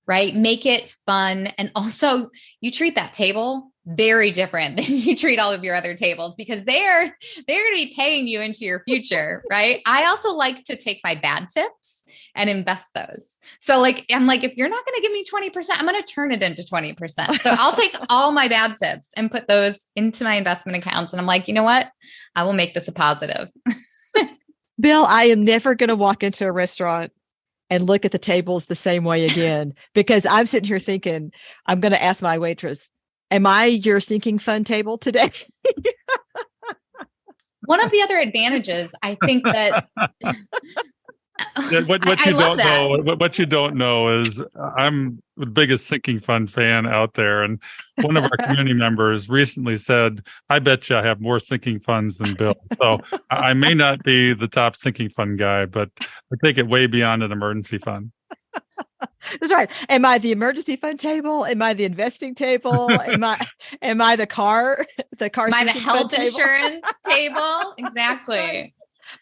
[SPEAKER 1] right? Make it fun. And also you treat that table very different than you treat all of your other tables, because they're going to be paying you into your future, right? I also like to take my bad tips and invest those. So I'm like, if you're not going to give me 20%, I'm going to turn it into 20%. So I'll take all my bad tips and put those into my investment accounts. And I'm like, you know what? I will make this a positive.
[SPEAKER 3] Bill, I am never going to walk into a restaurant and look at the tables the same way again, because I'm sitting here thinking, I'm going to ask my waitress, am I your sinking fund table today?
[SPEAKER 1] One of the other advantages, I think that
[SPEAKER 2] what you don't know is I'm the biggest sinking fund fan out there. And one of our community members recently said, I bet you I have more sinking funds than Bill. So I may not be the top sinking fund guy, but I take it way beyond an emergency fund.
[SPEAKER 3] That's right. Am I the emergency fund table? Am I the investing table? Am I the car? Am I the
[SPEAKER 1] health insurance table? Exactly.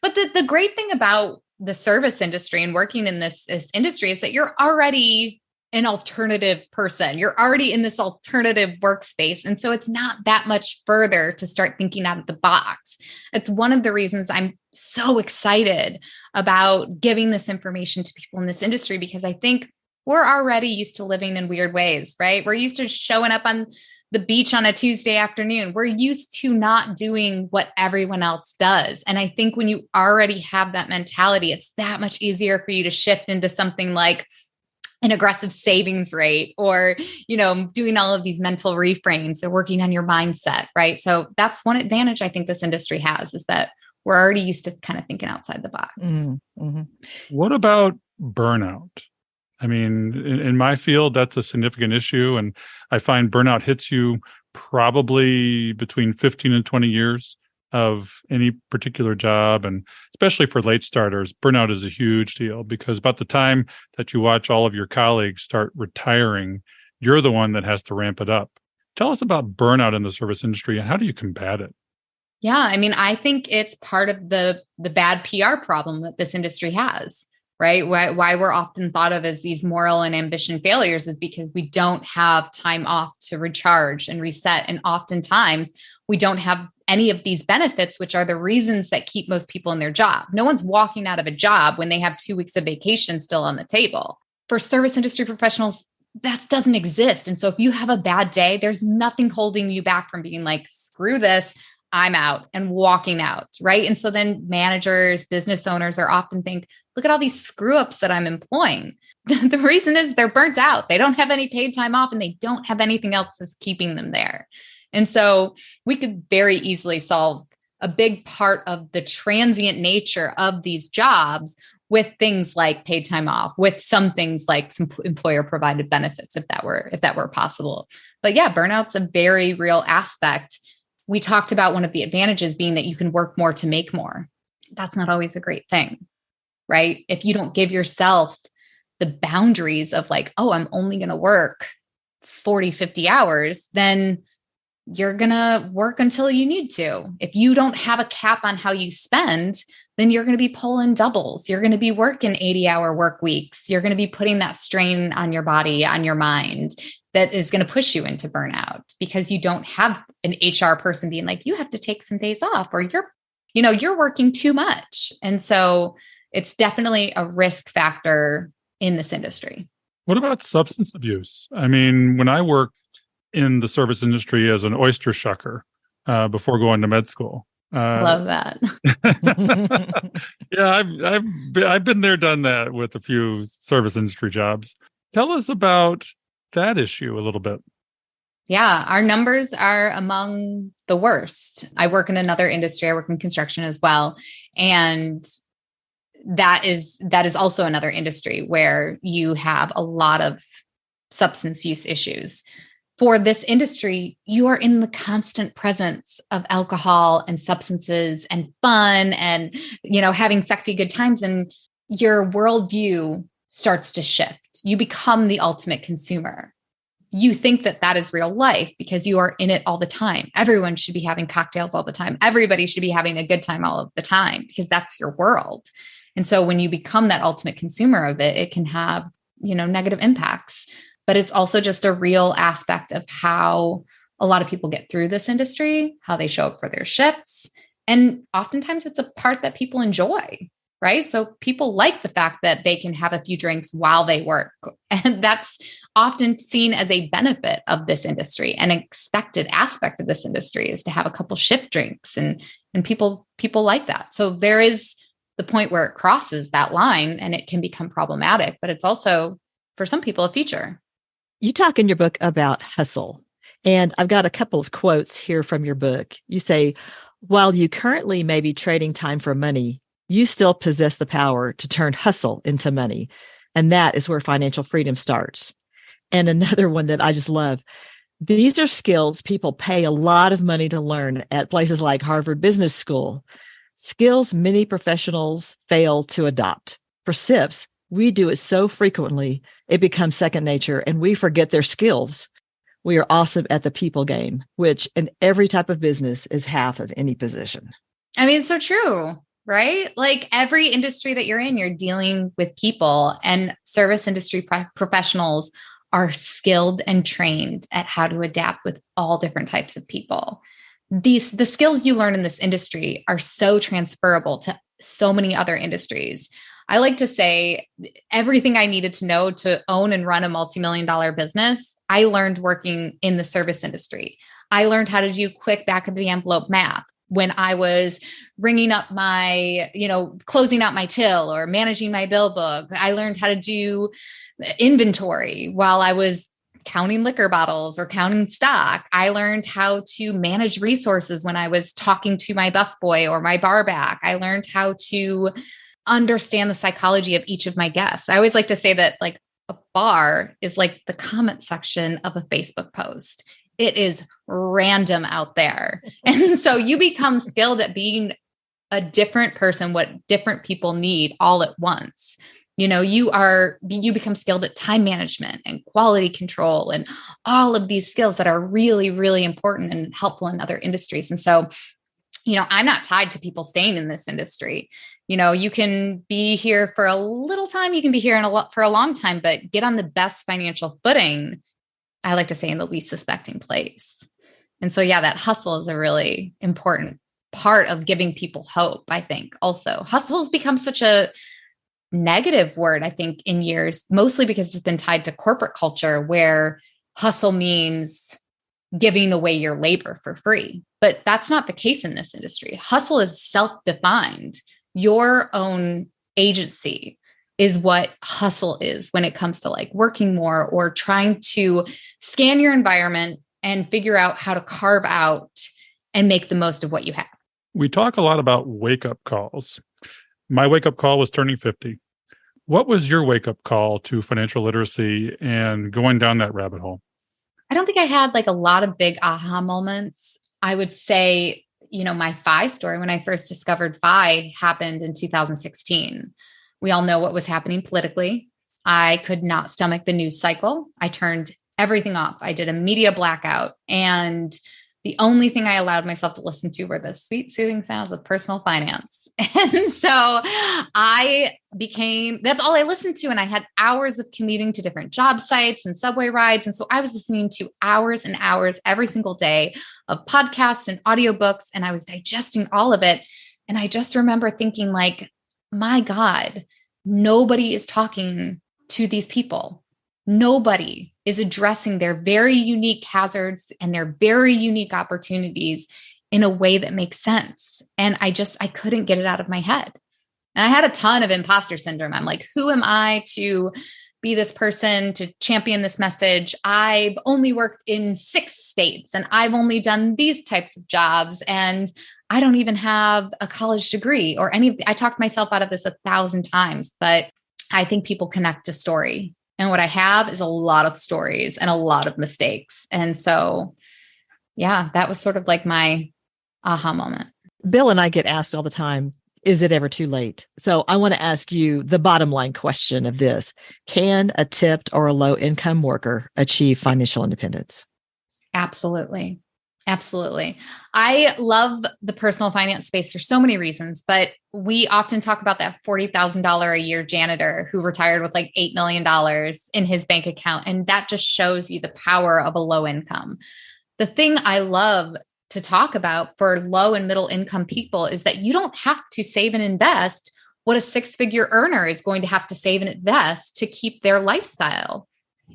[SPEAKER 1] But the great thing about the service industry and working in this industry is that you're already an alternative person. You're already in this alternative workspace. And so it's not that much further to start thinking out of the box. It's one of the reasons I'm so excited about giving this information to people in this industry, because I think we're already used to living in weird ways, right? We're used to showing up on the beach on a Tuesday afternoon. We're used to not doing what everyone else does. And I think when you already have that mentality, it's that much easier for you to shift into something like an aggressive savings rate, or, doing all of these mental reframes and working on your mindset, right? So that's one advantage I think this industry has, is that we're already used to kind of thinking outside the box.
[SPEAKER 3] Mm-hmm.
[SPEAKER 2] What about burnout? I mean, in my field, that's a significant issue. And I find burnout hits you probably between 15 and 20 years of any particular job. And especially for late starters, burnout is a huge deal, because about the time that you watch all of your colleagues start retiring, you're the one that has to ramp it up. Tell us about burnout in the service industry, and how do you combat it?
[SPEAKER 1] Yeah, I mean, I think it's part of the bad PR problem that this industry has. Right? Why we're often thought of as these moral and ambition failures is because we don't have time off to recharge and reset. And oftentimes we don't have any of these benefits, which are the reasons that keep most people in their job. No one's walking out of a job when they have 2 weeks of vacation still on the table. For service industry professionals, that doesn't exist. And so if you have a bad day, there's nothing holding you back from being like, screw this, I'm out, and walking out, right? And so then managers, business owners are often think, look at all these screw ups that I'm employing. The reason is they're burnt out. They don't have any paid time off and they don't have anything else that's keeping them there. And so we could very easily solve a big part of the transient nature of these jobs with things like paid time off, with some things like some employer provided benefits, if that were possible. But yeah, burnout's a very real aspect. We talked about one of the advantages being that you can work more to make more. That's not always a great thing, right? If you don't give yourself the boundaries of like, oh, I'm only going to work 40, 50 hours, then you're going to work until you need to. If you don't have a cap on how you spend, then you're going to be pulling doubles. You're going to be working 80-hour work weeks. You're going to be putting that strain on your body, on your mind, that is going to push you into burnout because you don't have an HR person being like, you have to take some days off, or you're working too much. And so it's definitely a risk factor in this industry.
[SPEAKER 2] What about substance abuse? I mean, when I worked in the service industry as an oyster shucker before going to med school.
[SPEAKER 1] Love that.
[SPEAKER 2] Yeah, I've been there, done that with a few service industry jobs. Tell us about that issue a little bit.
[SPEAKER 1] Yeah, our numbers are among the worst. I work in another industry. I work in construction as well. And that is also another industry where you have a lot of substance use issues. For this industry, you are in the constant presence of alcohol and substances and fun and, having sexy good times, and your worldview starts to shift. You become the ultimate consumer. You think that is real life because you are in it all the time. Everyone should be having cocktails all the time. Everybody should be having a good time all of the time because that's your world. And so when you become that ultimate consumer of it, it can have, negative impacts. But it's also just a real aspect of how a lot of people get through this industry, how they show up for their shifts. And oftentimes it's a part that people enjoy, right? So people like the fact that they can have a few drinks while they work. And that's often seen as a benefit of this industry. An expected aspect of this industry is to have a couple shift drinks, and people like that. So there is the point where it crosses that line and it can become problematic, but it's also, for some people, a feature.
[SPEAKER 3] You talk in your book about hustle, and I've got a couple of quotes here from your book. You say, while you currently may be trading time for money, you still possess the power to turn hustle into money. And that is where financial freedom starts. And another one that I just love, these are skills people pay a lot of money to learn at places like Harvard Business School, skills many professionals fail to adopt. For SIPs, we do it so frequently, it becomes second nature and we forget their skills. We are awesome at the people game, which in every type of business is half of any position.
[SPEAKER 1] I mean, it's so true, right? Like every industry that you're in, you're dealing with people, and service industry professionals are skilled and trained at how to adapt with all different types of people. The skills you learn in this industry are so transferable to so many other industries. I like to say everything I needed to know to own and run a multi-million-dollar business, I learned working in the service industry. I learned how to do quick back of the envelope math when I was ringing up my, closing out my till or managing my bill book. I learned how to do inventory while I was counting liquor bottles or counting stock. I learned how to manage resources when I was talking to my busboy or my bar back. I learned how to understand the psychology of each of my guests. I always like to say that like a bar is like the comment section of a Facebook post. It is random out there. And so you become skilled at being a different person, what different people need all at once. You become skilled at time management and quality control and all of these skills that are really, really important and helpful in other industries. And so, I'm not tied to people staying in this industry. You can be here for a little time, you can be here for a long time, but get on the best financial footing, I like to say, in the least suspecting place. And so, yeah, that hustle is a really important part of giving people hope, I think. Also, hustle has become such a negative word, I think, in years, mostly because it's been tied to corporate culture where hustle means giving away your labor for free. But that's not the case in this industry. Hustle is self-defined. Your own agency is what hustle is when it comes to like working more or trying to scan your environment and figure out how to carve out and make the most of what you have.
[SPEAKER 2] We talk a lot about wake-up calls. My wake-up call was turning 50. What was your wake-up call to financial literacy and going down that rabbit hole?
[SPEAKER 1] I don't think I had like a lot of big aha moments. I would say, my FI story, when I first discovered FI, happened in 2016. We all know what was happening politically. I could not stomach the news cycle. I turned everything off. I did a media blackout. And the only thing I allowed myself to listen to were the sweet, soothing sounds of personal finance. And so that's all I listened to. And I had hours of commuting to different job sites and subway rides. And so I was listening to hours and hours every single day of podcasts and audiobooks, and I was digesting all of it. And I just remember thinking like, my God, nobody is talking to these people. Nobody is addressing their very unique hazards and their very unique opportunities in a way that makes sense. And I couldn't get it out of my head. And I had a ton of imposter syndrome. I'm like, who am I to be this person, to champion this message? I've only worked in 6 states and I've only done these types of jobs. And I don't even have a college degree or I talked myself out of this 1,000 times, but I think people connect to story. And what I have is a lot of stories and a lot of mistakes. And so, yeah, that was sort of like my aha moment.
[SPEAKER 3] Bill and I get asked all the time, is it ever too late? So I want to ask you the bottom line question of this. Can a tipped or a low income worker achieve financial independence?
[SPEAKER 1] Absolutely. Absolutely. I love the personal finance space for so many reasons, but we often talk about that $40,000 a year janitor who retired with like $8 million in his bank account. And that just shows you the power of a low income. The thing I love to talk about for low and middle income people is that you don't have to save and invest what a 6-figure earner is going to have to save and invest to keep their lifestyle.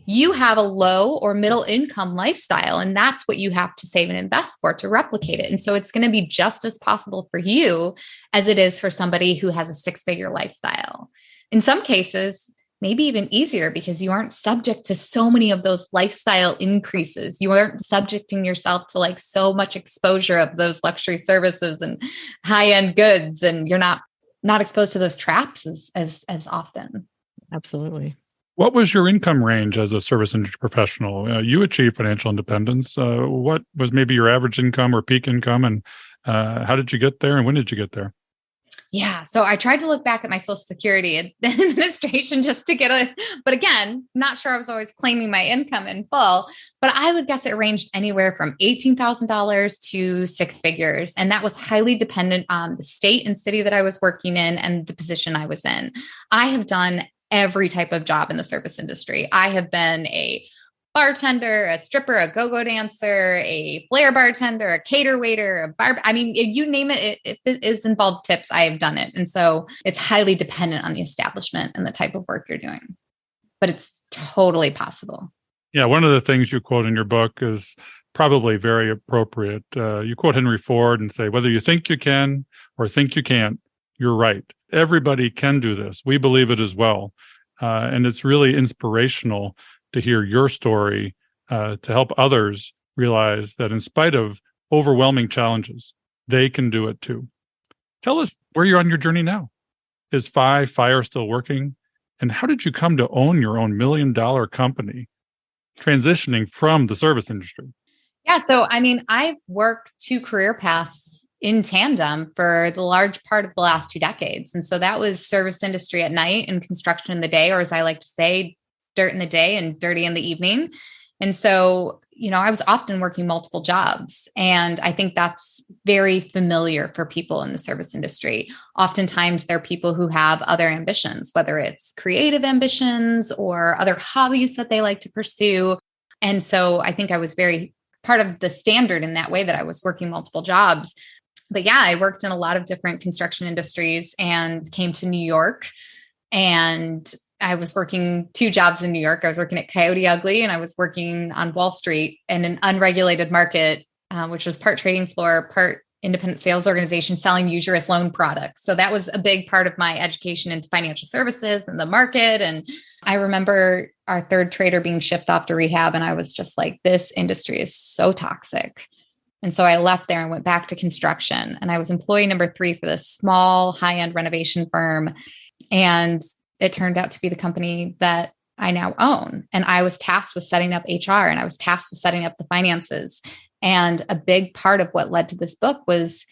[SPEAKER 1] You have a low or middle income lifestyle, and that's what you have to save and invest for to replicate it. And so it's going to be just as possible for you as it is for somebody who has a 6-figure lifestyle. In some cases, maybe even easier because you aren't subject to so many of those lifestyle increases. You aren't subjecting yourself to like so much exposure of those luxury services and high-end goods, and you're not exposed to those traps as often.
[SPEAKER 3] Absolutely.
[SPEAKER 2] What was your income range as a service industry professional? You achieved financial independence. What was maybe your average income or peak income, and how did you get there, and when did you get there?
[SPEAKER 1] Yeah. So I tried to look back at my Social Security administration just to but again, not sure I was always claiming my income in full, but I would guess it ranged anywhere from $18,000 to 6 figures. And that was highly dependent on the state and city that I was working in and the position I was in. I have done every type of job in the service industry. I have been a bartender, a stripper, a go-go dancer, a flair bartender, a cater waiter, you name it, if it is involved tips, I have done it. And so it's highly dependent on the establishment and the type of work you're doing, but it's totally possible.
[SPEAKER 2] Yeah. One of the things you quote in your book is probably very appropriate. You quote Henry Ford and say, whether you think you can or think you can't, you're right. Everybody can do this. We believe it as well. And it's really inspirational to hear your story, to help others realize that in spite of overwhelming challenges, they can do it too. Tell us where you're on your journey now. Is FIRE still working? And how did you come to own your own $1 million company, transitioning from the service industry?
[SPEAKER 1] Yeah. So, I've worked 2 career paths in tandem for the large part of the last 2 decades. And so that was service industry at night and construction in the day, or as I like to say, dirt in the day and dirty in the evening. And so, I was often working multiple jobs. And I think that's very familiar for people in the service industry. Oftentimes, there are people who have other ambitions, whether it's creative ambitions or other hobbies that they like to pursue. And so I think I was very part of the standard in that way that I was working multiple jobs. But yeah, I worked in a lot of different construction industries and came to New York, and I was working 2 jobs in New York. I was working at Coyote Ugly, and I was working on Wall Street in an unregulated market, which was part trading floor, part independent sales organization selling usurious loan products. So that was a big part of my education into financial services and the market. And I remember our 3rd trader being shipped off to rehab, and I was just like, this industry is so toxic. And so I left there and went back to construction, and I was employee number 3 for this small high-end renovation firm. And it turned out to be the company that I now own. And I was tasked with setting up HR, and I was tasked with setting up the finances. And a big part of what led to this book was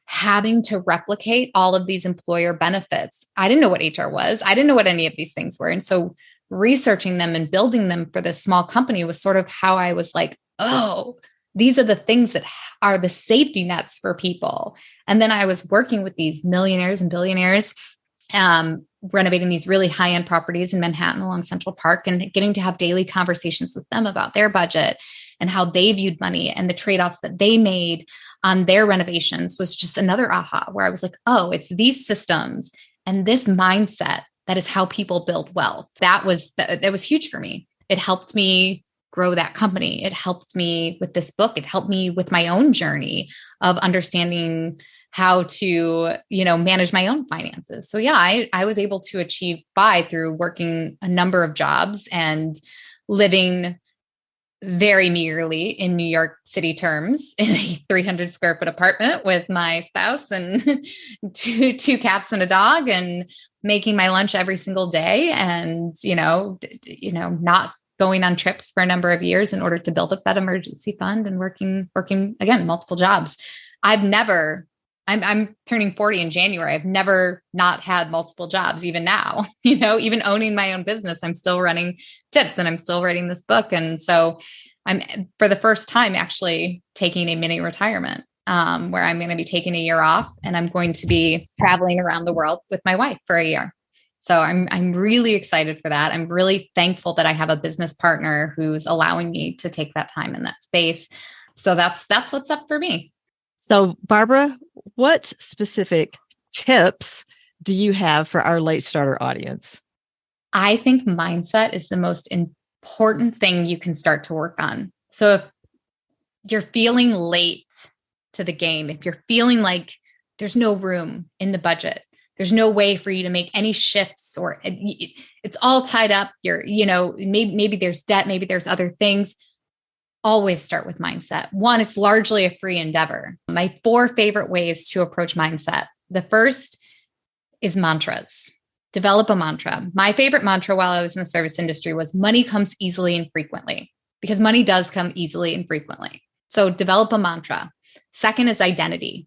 [SPEAKER 1] having to replicate all of these employer benefits. I didn't know what HR was. I didn't know what any of these things were. And so researching them and building them for this small company was sort of how I was like, oh, these are the things that are the safety nets for people. And then I was working with these millionaires and billionaires, renovating these really high-end properties in Manhattan along Central Park, and getting to have daily conversations with them about their budget and how they viewed money and the trade-offs that they made on their renovations was just another aha, where I was like, oh, it's these systems and this mindset that is how people build wealth. That was huge for me. It helped me grow that company. It helped me with this book. It helped me with my own journey of understanding how to, manage my own finances. So yeah, I was able to achieve FI through working a number of jobs and living very meagerly in New York City terms in a 300 square foot apartment with my spouse and two cats and a dog, and making my lunch every single day, and, not going on trips for a number of years in order to build up that emergency fund, and working again, multiple jobs. I'm turning 40 in January. I've never not had multiple jobs, even now, even owning my own business, I'm still running tips and I'm still writing this book. And so I'm, for the first time, actually taking a mini retirement, where I'm going to be taking a year off, and I'm going to be traveling around the world with my wife for a year. So I'm really excited for that. I'm really thankful that I have a business partner who's allowing me to take that time in that space. So that's what's up for me.
[SPEAKER 3] So, Barbara, what specific tips do you have for our late starter audience?
[SPEAKER 1] I think mindset is the most important thing you can start to work on. So if you're feeling late to the game, if you're feeling like there's no room in the budget, there's no way for you to make any shifts, or it's all tied up, maybe there's debt, maybe there's other things, always start with mindset. 1, it's largely a free endeavor. My 4 favorite ways to approach mindset. The first is mantras. Develop a mantra. My favorite mantra while I was in the service industry was money comes easily and frequently, because money does come easily and frequently. So develop a mantra. Second is identity.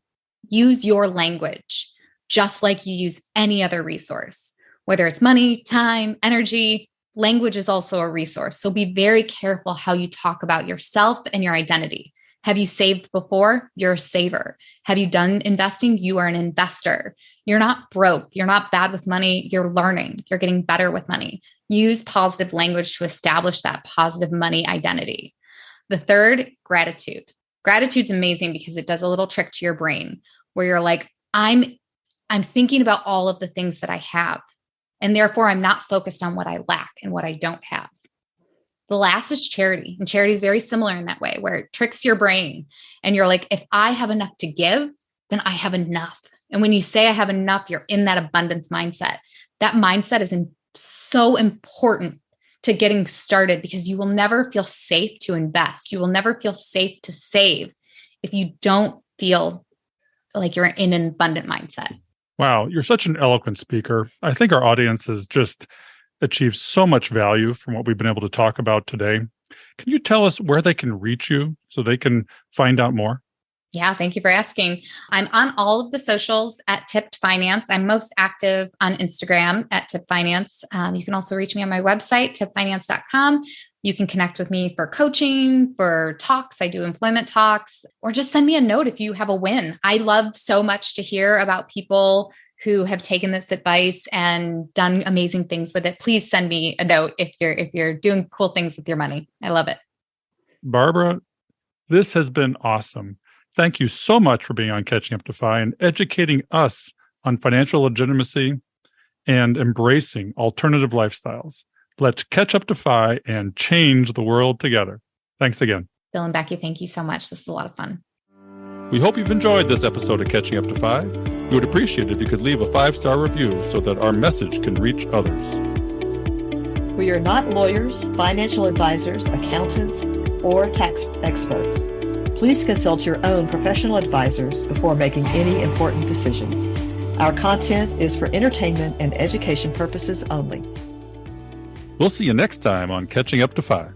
[SPEAKER 1] Use your language just like you use any other resource, whether it's money, time, energy. Language is also a resource. So be very careful how you talk about yourself and your identity. Have you saved before? You're a saver. Have you done investing? You are an investor. You're not broke. You're not bad with money. You're learning. You're getting better with money. Use positive language to establish that positive money identity. The third, gratitude. Gratitude's amazing because it does a little trick to your brain where you're like, I'm thinking about all of the things that I have, and therefore I'm not focused on what I lack and what I don't have. The last is charity. And charity is very similar in that way, where it tricks your brain. And you're like, if I have enough to give, then I have enough. And when you say I have enough, you're in that abundance mindset. That mindset is so important to getting started, because you will never feel safe to invest. You will never feel safe to save if you don't feel like you're in an abundant mindset.
[SPEAKER 2] Wow, you're such an eloquent speaker. I think our audience has just achieved so much value from what we've been able to talk about today. Can you tell us where they can reach you so they can find out more?
[SPEAKER 1] Yeah, thank you for asking. I'm on all of the socials at Tipped Finance. I'm most active on Instagram at Tipped Finance. You can also reach me on my website, tippedfinance.com. You can connect with me for coaching, for talks. I do employment talks, or just send me a note if you have a win. I love so much to hear about people who have taken this advice and done amazing things with it. Please send me a note if you're doing cool things with your money. I love it.
[SPEAKER 2] Barbara, This has been awesome. Thank you so much for being on Catching Up to FI and educating us on financial legitimacy and embracing alternative lifestyles. Let's catch up to FI and change the world together. Thanks again.
[SPEAKER 1] Bill and Becky, thank you so much. This is a lot of fun.
[SPEAKER 2] We hope you've enjoyed this episode of Catching Up to FI. We would appreciate it if you could leave a 5-star review so that our message can reach others.
[SPEAKER 3] We are not lawyers, financial advisors, accountants, or tax experts. Please consult your own professional advisors before making any important decisions. Our content is for entertainment and education purposes only.
[SPEAKER 2] We'll see you next time on Catching Up to FI.